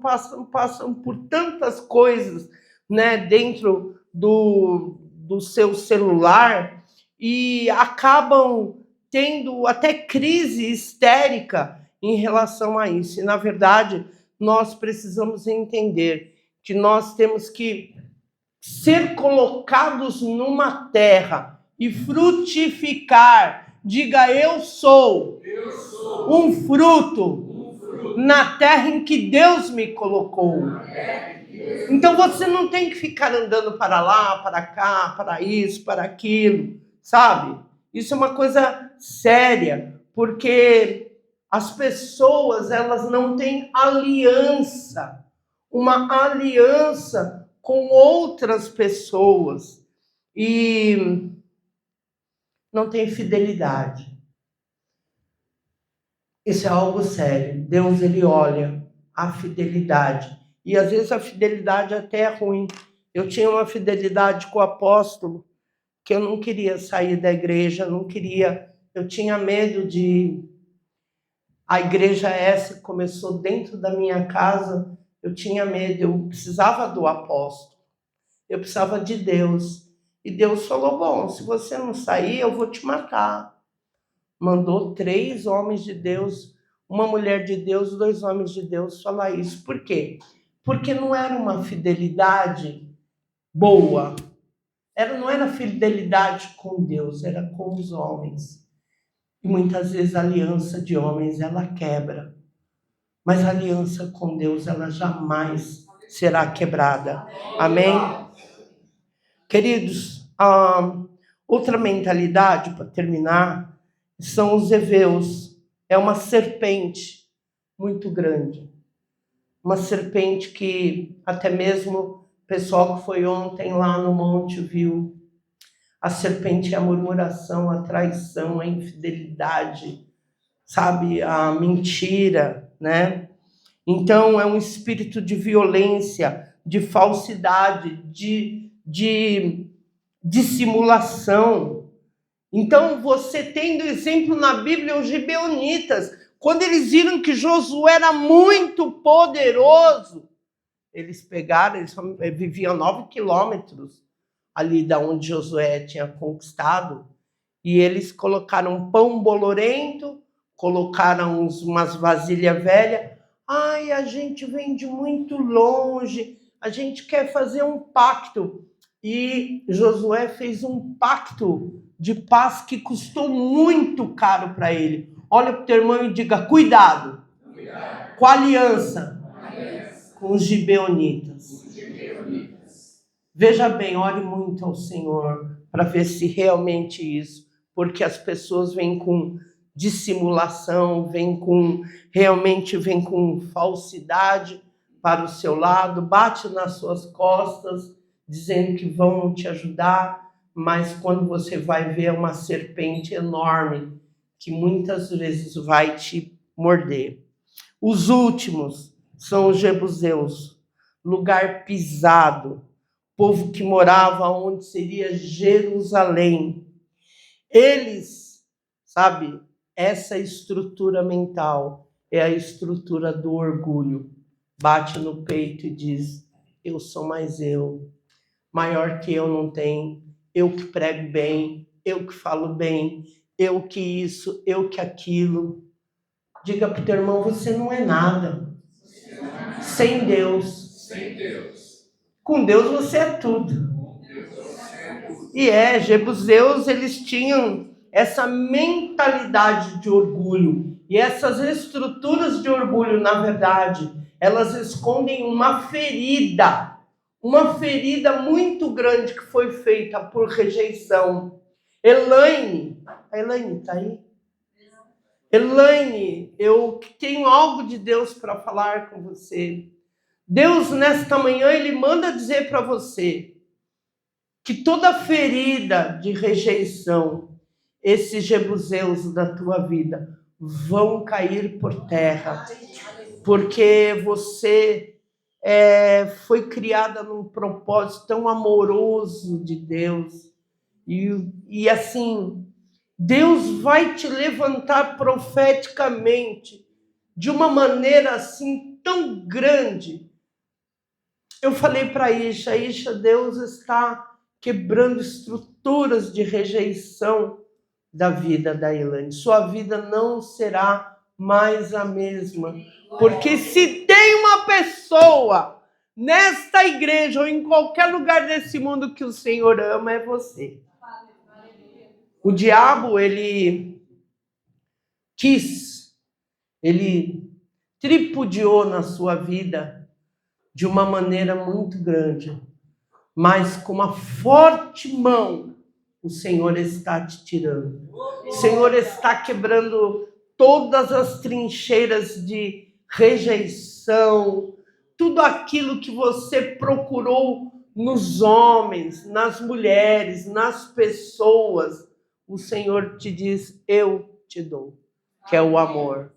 por tantas coisas, né, dentro do seu celular e acabam tendo até crise histérica em relação a isso. E, na verdade, nós precisamos entender que nós temos que ser colocados numa terra e frutificar. Diga, eu sou um fruto na terra em que Deus me colocou. Então você não tem que ficar andando para lá, para cá, para isso, para aquilo, sabe? Isso é uma coisa séria, porque as pessoas, elas não têm aliança, uma aliança com outras pessoas e não tem fidelidade. Isso é algo sério. Deus, ele olha a fidelidade. E às vezes a fidelidade até é ruim. Eu tinha uma fidelidade com o apóstolo, que eu não queria sair da igreja, eu tinha medo de... A igreja essa começou dentro da minha casa, eu tinha medo, eu precisava do apóstolo, eu precisava de Deus. E Deus falou, bom, se você não sair, eu vou te matar. Mandou 3 homens de Deus, uma mulher de Deus, 2 homens de Deus falar isso. Por quê? Porque não era uma fidelidade boa. Não era fidelidade com Deus, era com os homens. E muitas vezes a aliança de homens, ela quebra. Mas a aliança com Deus, ela jamais será quebrada. Amém? Queridos, outra mentalidade, para terminar, são os heveus. É uma serpente muito grande. Uma serpente que até mesmo o pessoal que foi ontem lá no monte viu. A serpente é a murmuração, a traição, a infidelidade, sabe? A mentira, né? Então, é um espírito de violência, de falsidade, de dissimulação. Então, você tendo exemplo na Bíblia, os gibeonitas, quando eles viram que Josué era muito poderoso, eles pegaram, eles viviam 9 quilômetros ali da onde Josué tinha conquistado, e eles colocaram um pão bolorento, colocaram umas vasilhas velhas. Ai, a gente vem de muito longe, a gente quer fazer um pacto. E Josué fez um pacto de paz que custou muito caro para ele. Olha para o teu irmão e diga, cuidado. Com a aliança. Com os gibeonitas. Veja bem, ore muito ao Senhor para ver se realmente isso, porque as pessoas vêm com dissimulação, vêm com falsidade para o seu lado, bate nas suas costas, dizendo que vão te ajudar, mas quando você vai ver uma serpente enorme, que muitas vezes vai te morder. Os últimos são os jebuseus, lugar pisado, povo que morava onde seria Jerusalém. Eles, sabe, essa estrutura mental é a estrutura do orgulho. Bate no peito e diz, eu sou mais eu, maior que eu não tem, eu que prego bem, eu que falo bem, eu que isso, eu que aquilo. Diga para o teu irmão, você não é nada. Sem Deus. Com Deus você é tudo. E jebuseus, eles tinham essa mentalidade de orgulho. E essas estruturas de orgulho, na verdade, elas escondem uma ferida muito grande que foi feita por rejeição. Elaine, a Elaine está aí? Elaine, eu tenho algo de Deus para falar com você. Deus, nesta manhã, ele manda dizer para você que toda ferida de rejeição, esses jebuseus da tua vida vão cair por terra, porque você foi criada num propósito tão amoroso de Deus. E assim, Deus vai te levantar profeticamente de uma maneira assim tão grande. Eu falei para Isha, Deus está quebrando estruturas de rejeição da vida da Elaine. Sua vida não será mais a mesma. Porque se tem uma pessoa nesta igreja ou em qualquer lugar desse mundo que o Senhor ama, é você. O diabo, ele tripudiou na sua vida de uma maneira muito grande, mas com uma forte mão o Senhor está te tirando. O Senhor está quebrando todas as trincheiras de rejeição, tudo aquilo que você procurou nos homens, nas mulheres, nas pessoas. O Senhor te diz, eu te dou, que é o amor.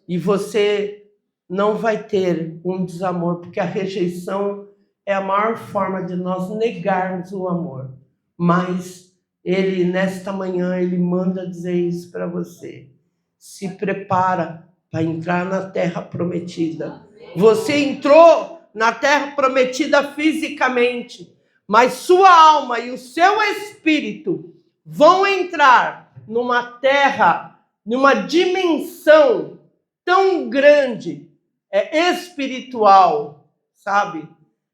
E você não vai ter um desamor, porque a rejeição é a maior forma de nós negarmos o amor. Mas ele, nesta manhã, ele manda dizer isso para você. Se prepara para entrar na terra prometida. Você entrou na terra prometida fisicamente, mas sua alma e o seu espírito vão entrar numa terra, numa dimensão tão grande, espiritual, sabe?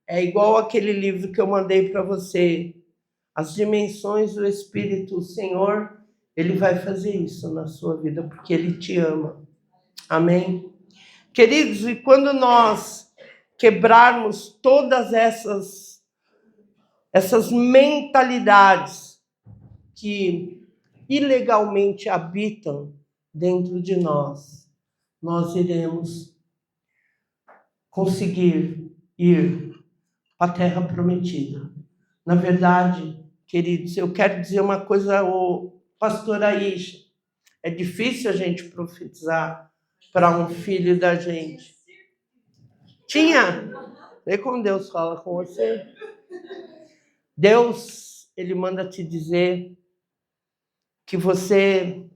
É igual aquele livro que eu mandei para você, As Dimensões do Espírito. O Senhor, ele vai fazer isso na sua vida, porque ele te ama. Amém? Queridos, e quando nós quebrarmos todas essas mentalidades que ilegalmente habitam dentro de nós iremos conseguir ir para a terra prometida. Na verdade, queridos, eu quero dizer uma coisa ao pastor Aisha. É difícil a gente profetizar para um filho da gente. Vê como Deus fala com você. Deus, ele manda te dizer que você,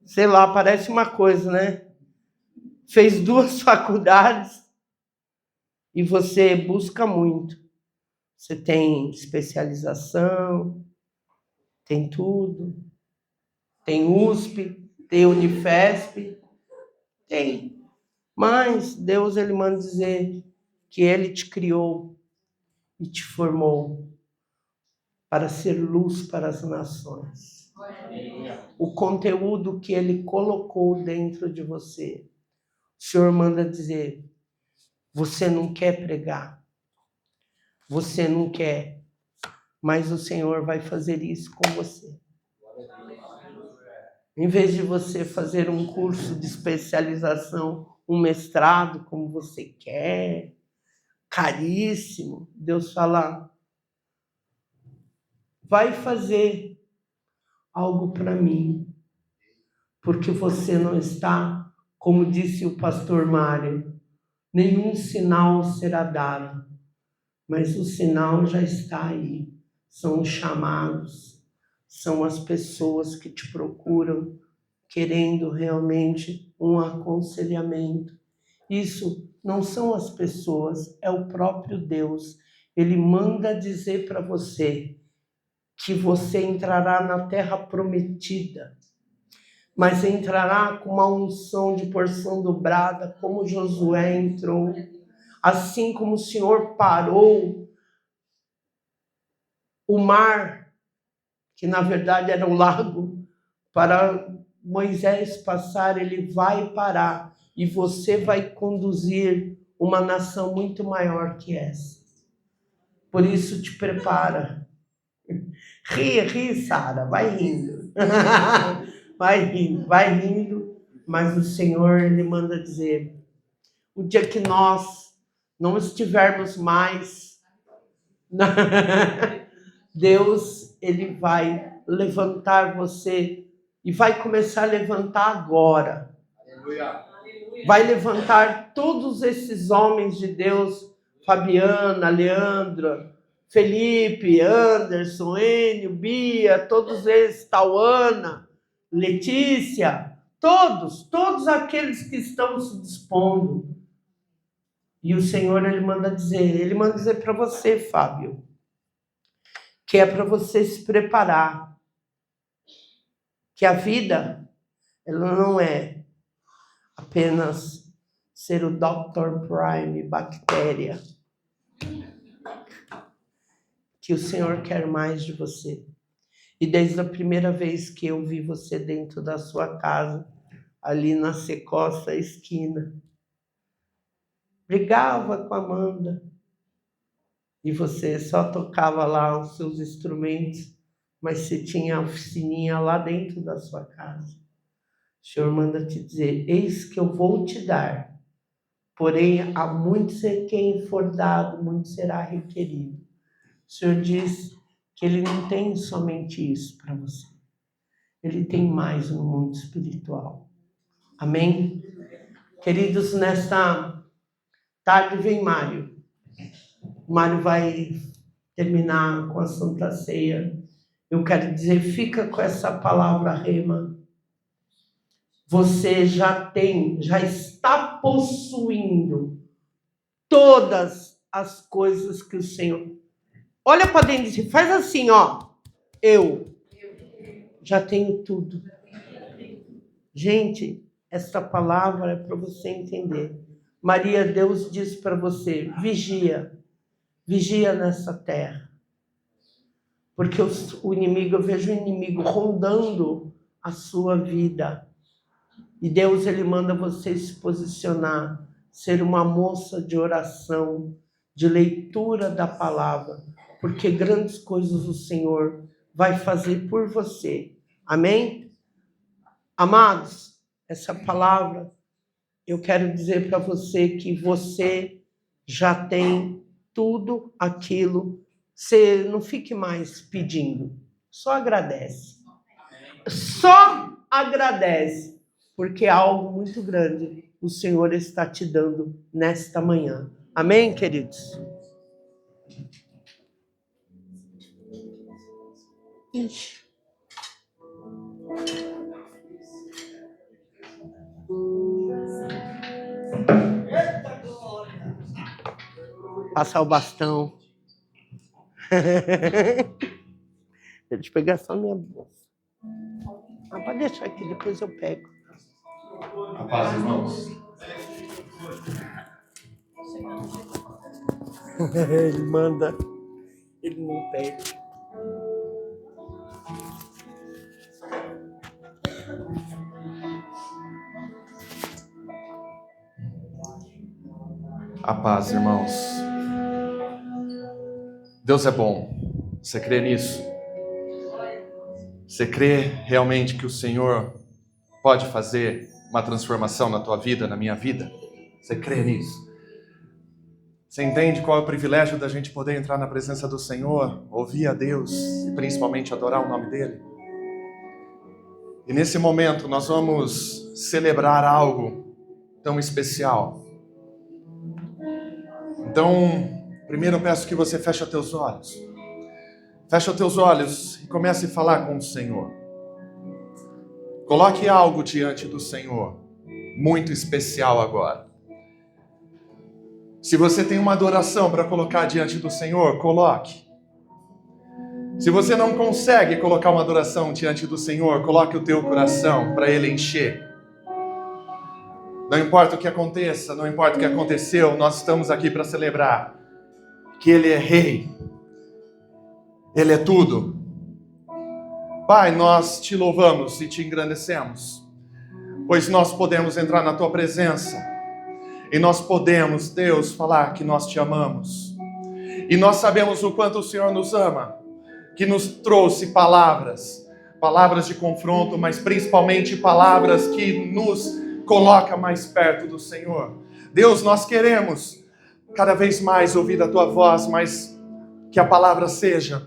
sei lá, parece uma coisa, né? Fez 2 faculdades e você busca muito. Você tem especialização, tem tudo. Tem USP, tem Unifesp, tem. Mas Deus, ele manda dizer que ele te criou e te formou para ser luz para as nações. O conteúdo que ele colocou dentro de você, o Senhor manda dizer, você não quer pregar, você não quer, mas o Senhor vai fazer isso com você. Em vez de você fazer um curso de especialização, um mestrado, como você quer, caríssimo, Deus fala, vai fazer algo para mim, porque você não está, como disse o pastor Mário, nenhum sinal será dado, mas o sinal já está aí. São os chamados, são as pessoas que te procuram, querendo realmente um aconselhamento. Isso não são as pessoas, é o próprio Deus. Ele manda dizer para você que você entrará na terra prometida, mas entrará com uma unção de porção dobrada, como Josué entrou. Assim como o Senhor parou o mar, que na verdade era um lago, para Moisés passar, ele vai parar e você vai conduzir uma nação muito maior que essa. Por isso te prepara. Ri, Sara, vai rindo. Vai rindo, mas o Senhor, ele manda dizer, o dia que nós não estivermos mais, Deus, ele vai levantar você e vai começar a levantar agora. Aleluia. vai levantar todos esses homens de Deus, Fabiana, Leandra, Felipe, Anderson, Enio, Bia, todos eles, Tauana, Letícia, todos aqueles que estão se dispondo. E o Senhor, Ele manda dizer para você, Fábio, que é para você se preparar, que a vida, ela não é apenas ser o Dr. Prime bactéria, que o Senhor quer mais de você. E desde a primeira vez que eu vi você dentro da sua casa, ali na Secosta esquina, brigava com a Amanda, e você só tocava lá os seus instrumentos, mas você tinha a oficininha lá dentro da sua casa. O Senhor manda te dizer, eis que eu vou te dar, porém a muito ser quem for dado, muito será requerido. O Senhor diz que Ele não tem somente isso para você. Ele tem mais no mundo espiritual. Amém? Queridos, nesta tarde vem Mário. O Mário vai terminar com a Santa Ceia. Eu quero dizer, fica com essa palavra rema. Você já está possuindo todas as coisas que o Senhor... Olha para dentro de si, faz assim, ó. Eu já tenho tudo. Gente, essa palavra é para você entender. Maria, Deus diz para você, vigia nessa terra. Porque o inimigo, eu vejo o inimigo rondando a sua vida. E Deus, Ele manda você se posicionar, ser uma moça de oração, de leitura da palavra, porque grandes coisas o Senhor vai fazer por você. Amém? Amados, essa palavra, eu quero dizer para você que você já tem tudo aquilo. Você não fique mais pedindo, só agradece. Só agradece. Porque algo muito grande o Senhor está te dando nesta manhã. Amém, queridos? Ixi. Passar o bastão. Deixa eu pegar só minha bolsa. Pode deixar aqui, depois eu pego. A paz, irmãos. Ele manda, ele não pede. A paz, irmãos. Deus é bom. Você crê nisso? Você crê realmente que o Senhor pode fazer uma transformação na tua vida, na minha vida? Você crê nisso? Você entende qual é o privilégio da gente poder entrar na presença do Senhor, ouvir a Deus e principalmente adorar o nome dEle? E nesse momento nós vamos celebrar algo tão especial. Então, primeiro eu peço que você feche os teus olhos. Feche os teus olhos e comece a falar com o Senhor. Coloque algo diante do Senhor, muito especial agora. Se você tem uma adoração para colocar diante do Senhor, coloque. Se você não consegue colocar uma adoração diante do Senhor, coloque o teu coração para Ele encher. Não importa o que aconteça, não importa o que aconteceu, nós estamos aqui para celebrar que Ele é Rei. Ele é tudo. Pai, nós te louvamos e te engrandecemos, pois nós podemos entrar na tua presença e nós podemos, Deus, falar que nós te amamos. E nós sabemos o quanto o Senhor nos ama, que nos trouxe palavras de confronto, mas principalmente palavras que nos colocam mais perto do Senhor. Deus, nós queremos cada vez mais ouvir a tua voz, mas que a palavra seja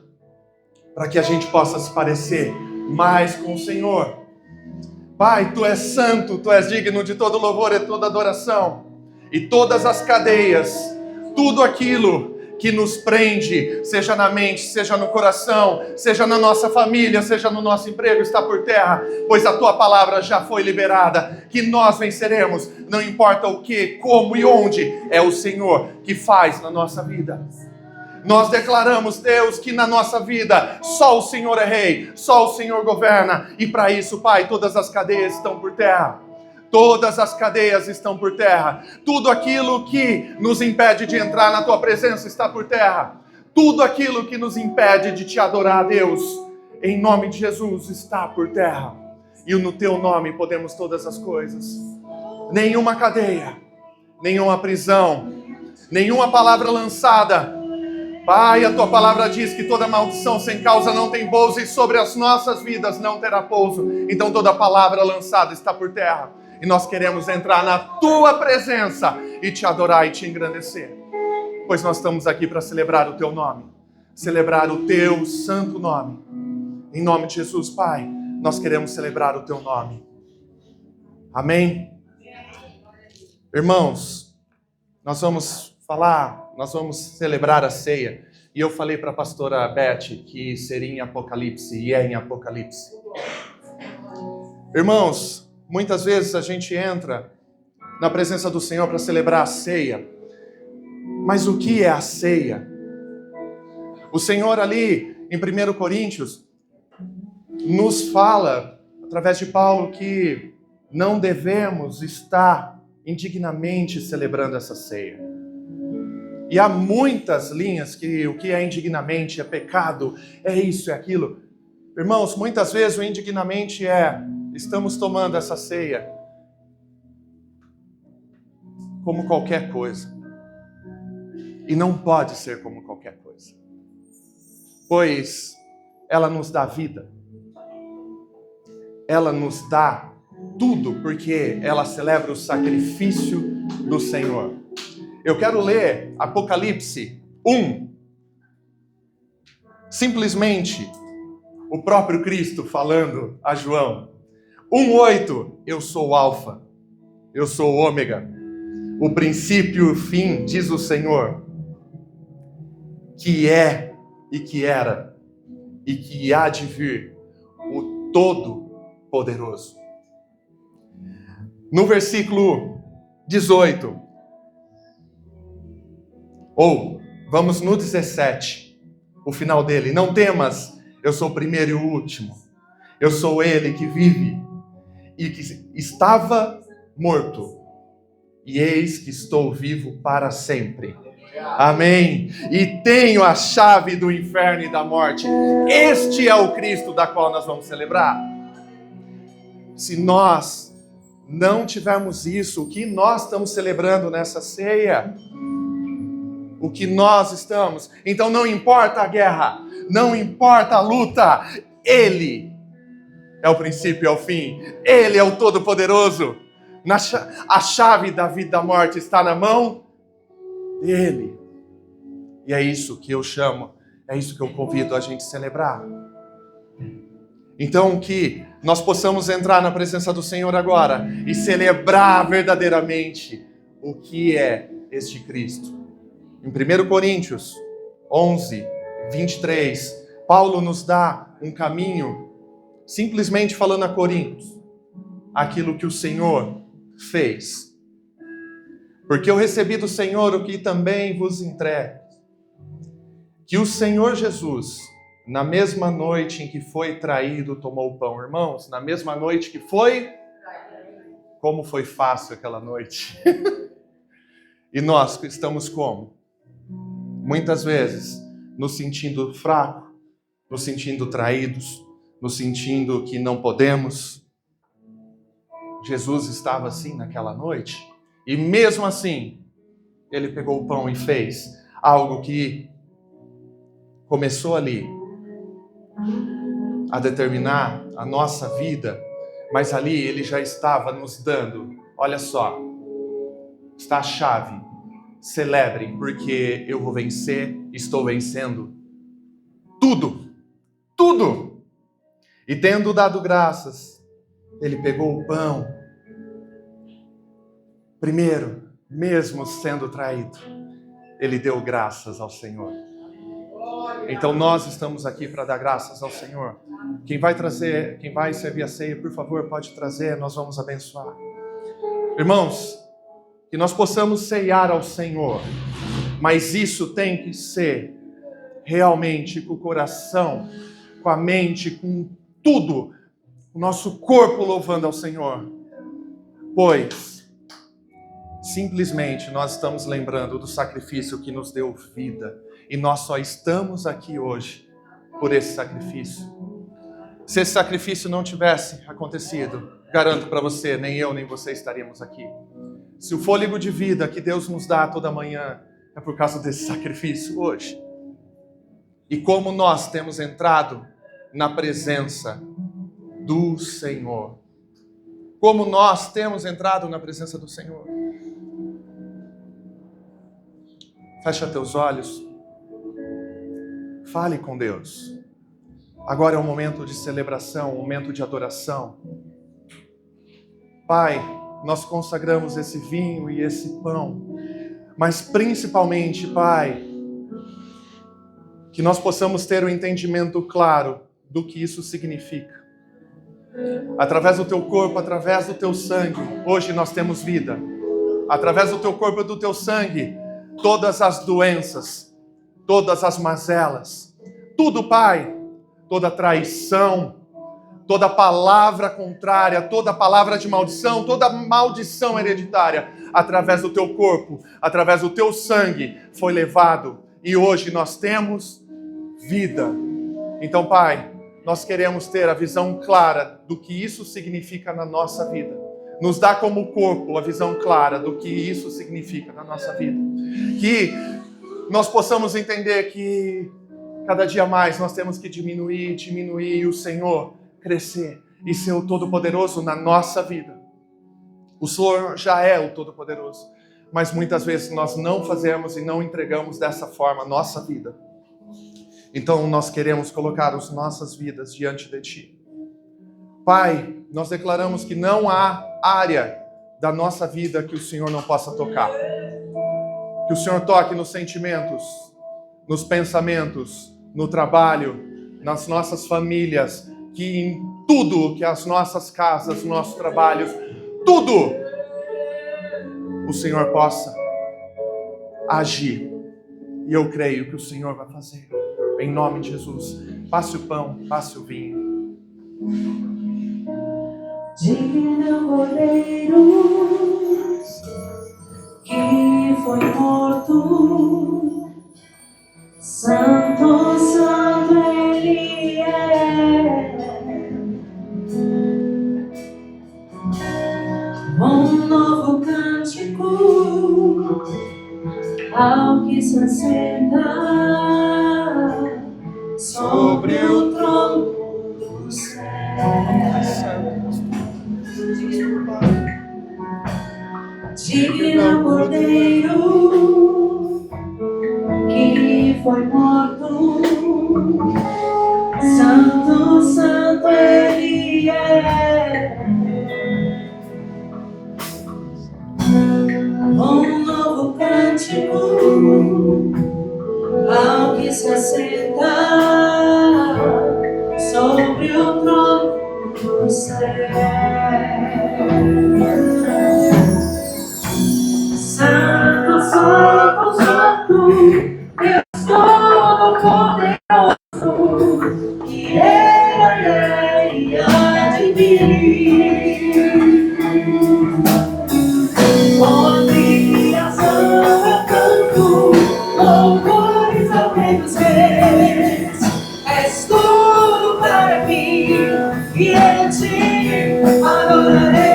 para que a gente possa se parecer mais com o Senhor. Pai, Tu és santo, Tu és digno de todo louvor e toda adoração. E todas as cadeias, tudo aquilo que nos prende, seja na mente, seja no coração, seja na nossa família, seja no nosso emprego, está por terra, pois a Tua palavra já foi liberada, que nós venceremos, não importa o que, como e onde, é o Senhor que faz na nossa vida. Nós declaramos, Deus, que na nossa vida só o Senhor é rei, só o Senhor governa, e para isso, Pai, todas as cadeias estão por terra. Todas as cadeias estão por terra. Tudo aquilo que nos impede de entrar na Tua presença está por terra. Tudo aquilo que nos impede de Te adorar, Deus, em nome de Jesus, está por terra. E no Teu nome podemos todas as coisas. Nenhuma cadeia, nenhuma prisão, nenhuma palavra lançada. Pai, a Tua palavra diz que toda maldição sem causa não tem pouso e sobre as nossas vidas não terá pouso. Então toda palavra lançada está por terra. E nós queremos entrar na Tua presença e Te adorar e Te engrandecer. Pois nós estamos aqui para celebrar o Teu nome. Celebrar o Teu santo nome. Em nome de Jesus, Pai, nós queremos celebrar o Teu nome. Amém? Irmãos, nós vamos celebrar a ceia. E eu falei para a pastora Beth que seria em Apocalipse, e é em Apocalipse. Irmãos, muitas vezes a gente entra na presença do Senhor para celebrar a ceia. Mas o que é a ceia? O Senhor ali, em 1 Coríntios, nos fala, através de Paulo, que não devemos estar indignamente celebrando essa ceia. E há muitas linhas que o que é indignamente é pecado, é isso, é aquilo. Irmãos, muitas vezes o indignamente estamos tomando essa ceia como qualquer coisa. E não pode ser como qualquer coisa. Pois ela nos dá vida. Ela nos dá tudo, porque ela celebra o sacrifício do Senhor. Eu quero ler Apocalipse 1. Simplesmente o próprio Cristo falando a João. 1:8, eu sou o Alfa, eu sou o Ômega, o princípio e o fim, diz o Senhor, que é e que era e que há de vir, o Todo-Poderoso. No versículo 18, vamos no 17, o final dele. Não temas, eu sou o primeiro e o último. Eu sou ele que vive e que estava morto. E eis que estou vivo para sempre. Amém. E tenho a chave do inferno e da morte. Este é o Cristo da qual nós vamos celebrar. Se nós não tivermos isso, o que nós estamos celebrando nessa ceia? O que nós estamos? Então não importa a guerra, não importa a luta, Ele é o princípio e é o fim. Ele é o Todo-Poderoso. A chave da vida e da morte está na mão dele. E é isso que eu chamo, é isso que eu convido a gente a celebrar. Então que nós possamos entrar na presença do Senhor agora e celebrar verdadeiramente o que é este Cristo. Em 1 Coríntios 11, 23, Paulo nos dá um caminho, simplesmente falando a Coríntios, aquilo que o Senhor fez. Porque eu recebi do Senhor o que também vos entrego, que o Senhor Jesus, na mesma noite em que foi traído, tomou o pão. Irmãos, na mesma noite que foi, como foi fácil aquela noite. E nós estamos como? Muitas vezes nos sentindo fracos, nos sentindo traídos, nos sentindo que não podemos. Jesus estava assim naquela noite, e mesmo assim, ele pegou o pão e fez algo que começou ali a determinar a nossa vida, mas ali ele já estava nos dando, olha só, está a chave. Celebrem, porque eu vou vencer, estou vencendo tudo, tudo. E tendo dado graças, Ele pegou o pão. Primeiro, mesmo sendo traído, ele deu graças ao Senhor. Então nós estamos aqui para dar graças ao Senhor. Quem vai servir a ceia, por favor, pode trazer, nós vamos abençoar. Irmãos, que nós possamos ceiar ao Senhor, mas isso tem que ser realmente com o coração, com a mente, com tudo, o nosso corpo louvando ao Senhor. Pois simplesmente nós estamos lembrando do sacrifício que nos deu vida. E nós só estamos aqui hoje por esse sacrifício. Se esse sacrifício não tivesse acontecido, garanto para você, nem eu nem você estaríamos aqui. Se o fôlego de vida que Deus nos dá toda manhã é por causa desse sacrifício hoje. E como nós temos entrado na presença do Senhor. Como nós temos entrado na presença do Senhor. Fecha teus olhos. Fale com Deus. Agora é um momento de celebração, um momento de adoração. Pai, nós consagramos esse vinho e esse pão. Mas principalmente, Pai, que nós possamos ter um entendimento claro do que isso significa. Através do teu corpo, através do teu sangue, hoje nós temos vida. Através do teu corpo e do teu sangue, todas as doenças, todas as mazelas, tudo, Pai, toda traição, toda palavra contrária, toda palavra de maldição, toda maldição hereditária, através do teu corpo, através do teu sangue, foi levado. E hoje nós temos vida. Então, Pai, nós queremos ter a visão clara do que isso significa na nossa vida. Nos dá como corpo a visão clara do que isso significa na nossa vida. Que nós possamos entender que cada dia mais nós temos que diminuir e o Senhor crescer e ser o Todo-Poderoso na nossa vida. O Senhor já é o Todo-Poderoso, mas muitas vezes nós não fazemos e não entregamos dessa forma a nossa vida. Então nós queremos colocar as nossas vidas diante de Ti. Pai, nós declaramos que não há área da nossa vida que o Senhor não possa tocar. Que o Senhor toque nos sentimentos, nos pensamentos, no trabalho, nas nossas famílias, que em tudo, que as nossas casas, nossos trabalhos, tudo, o Senhor possa agir. E eu creio que o Senhor vai fazer. Em nome de Jesus. Passe o pão, passe o vinho. Digno Cordeiro que foi morto, Santo, Santo Ele é. Um novo cântico ao que se assenta sobre o trono do céu. Digno Cordeiro que foi morto, Santo, Santo Ele é. Um novo cântico ao que se assenta sobre o trono do céu. Santo, Santo, Santo, Deus Todo-Poderoso, que Ele e há de vir. Com admiração eu canto, louvores ao Rei dos Reis. És tudo para mim, e eu te adorarei.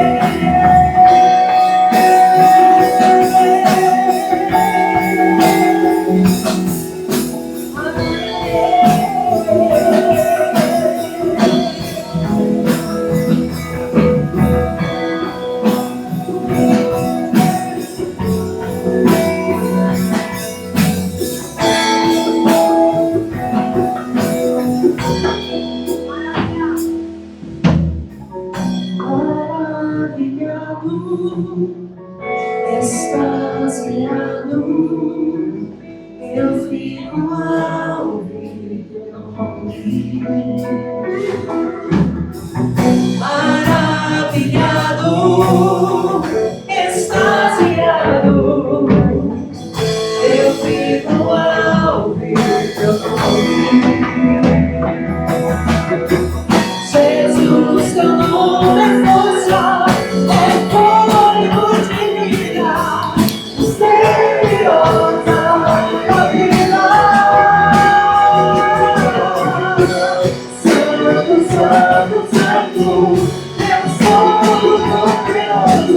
Maravilhado, extasiado, eu vivo ao ver teu nome. Jesus, teu nome é força, é fôlego de vida, misteriosa a vida. Santo, santo, santo, eu sou o poderoso.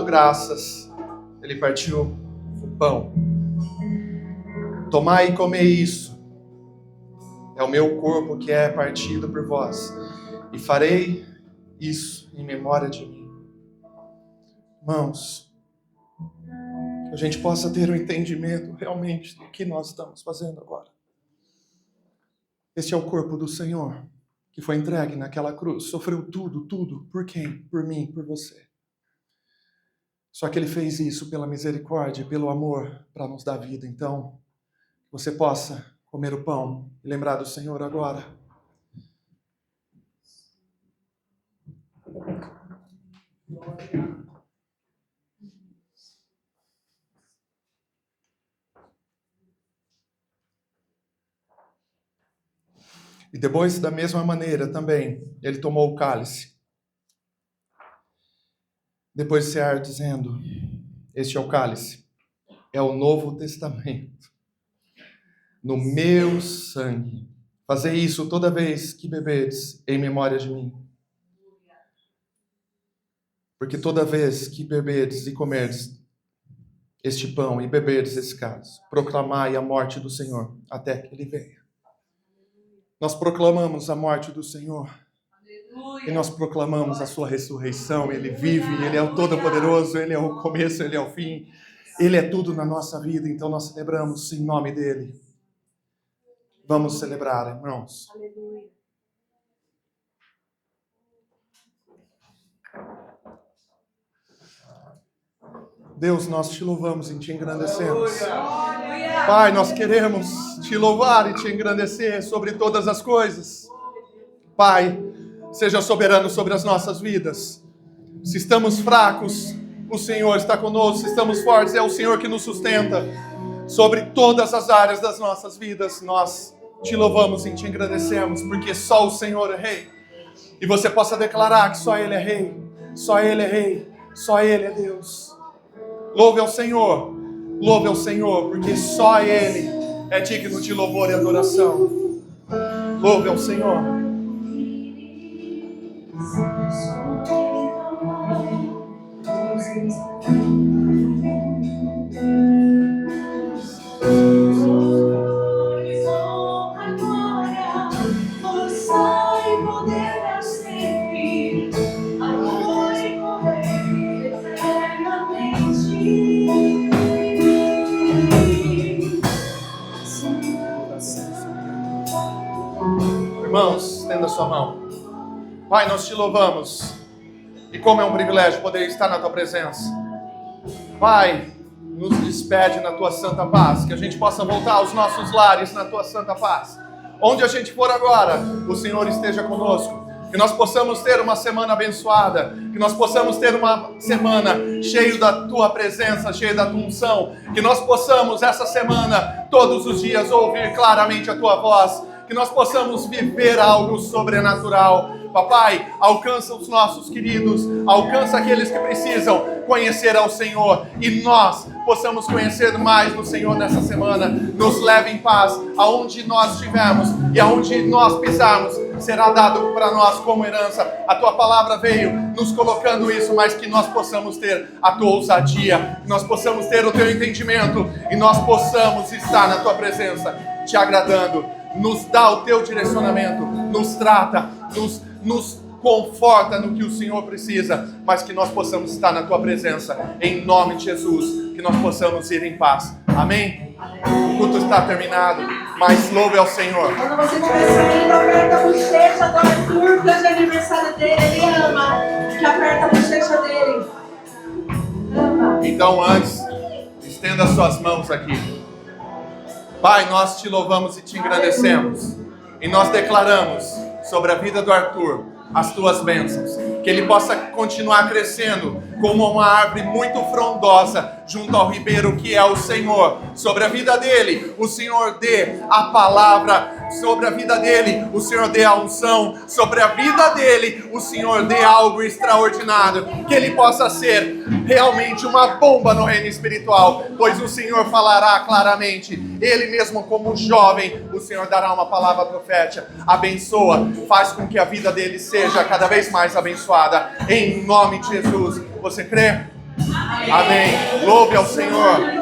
Graças, ele partiu o pão. Tomai e comei isso, é o meu corpo que é partido por vós, e farei isso em memória de mim. Irmãos, que a gente possa ter um entendimento realmente do que nós estamos fazendo agora. Este é o corpo do Senhor, que foi entregue naquela cruz, sofreu tudo, por quem? Por mim, por você. Só que ele fez isso pela misericórdia e pelo amor para nos dar vida. Então, você possa comer o pão e lembrar do Senhor agora. E depois, da mesma maneira também, ele tomou o cálice. Depois de cear, dizendo: este é o cálice, é o Novo Testamento, no meu sangue. Fazei isso toda vez que beberdes em memória de mim. Porque toda vez que beberdes e comerdes este pão e beberdes esse cálice, proclamai a morte do Senhor até que ele venha. Nós proclamamos a morte do Senhor. E nós proclamamos a sua ressurreição. Ele vive, ele é o Todo-Poderoso, ele é o começo, ele é o fim. Ele é tudo na nossa vida, então nós celebramos em nome dele. Vamos celebrar, irmãos. Aleluia. Deus, nós te louvamos e te engrandecemos. Pai, nós queremos te louvar e te engrandecer sobre todas as coisas. Pai, seja soberano sobre as nossas vidas. Se estamos fracos, o Senhor está conosco. Se estamos fortes, é o Senhor que nos sustenta. Sobre todas as áreas das nossas vidas, nós te louvamos e te engrandecemos, porque só o Senhor é Rei. E você possa declarar que só Ele é Rei, só Ele é Rei, só Ele é Deus. Louve ao Senhor, porque só Ele é digno de louvor e adoração. Louve ao Senhor. Irmãos, estenda a sua mão. Pai, nós te louvamos. E como é um privilégio poder estar na tua presença. Pai, nos despede na tua santa paz. Que a gente possa voltar aos nossos lares na tua santa paz. Onde a gente for agora, o Senhor esteja conosco. Que nós possamos ter uma semana abençoada, que nós possamos ter uma semana cheia da Tua presença, cheia da Tua unção, que nós possamos essa semana, todos os dias, ouvir claramente a Tua voz, que nós possamos viver algo sobrenatural. Papai, alcança os nossos queridos, alcança aqueles que precisam conhecer ao Senhor, e nós possamos conhecer mais do Senhor nessa semana. Nos leve em paz, aonde nós estivermos e aonde nós pisarmos, será dado para nós como herança. A Tua palavra veio nos colocando isso, mas que nós possamos ter a Tua ousadia, que nós possamos ter o Teu entendimento, e nós possamos estar na Tua presença, Te agradando. Nos dá o Teu direcionamento, nos trata, nos conforta no que o Senhor precisa, mas que nós possamos estar na Tua presença, em nome de Jesus, que nós possamos ir em paz. Amém? O culto está terminado, mas louve ao Senhor. Quando você estiver saindo, aperta a bochecha do Arthur, que hoje é aniversário dele, ele ama, que aperta a bochecha dele. Ama. Então antes, estenda suas mãos aqui. Pai, nós Te louvamos e Te engrandecemos, e nós declaramos sobre a vida do Arthur as Tuas bênçãos, que ele possa continuar crescendo como uma árvore muito frondosa junto ao ribeiro que é o Senhor. Sobre a vida dele, o Senhor dê a palavra. Sobre a vida dele, o Senhor dê a unção. Sobre a vida dele, o Senhor dê algo extraordinário, que ele possa ser realmente uma bomba no reino espiritual, pois o Senhor falará claramente. Ele mesmo como jovem, o Senhor dará uma palavra profética. Abençoa, faz com que a vida dele seja cada vez mais abençoada, em nome de Jesus. Você crê? Amém. Louve ao Senhor.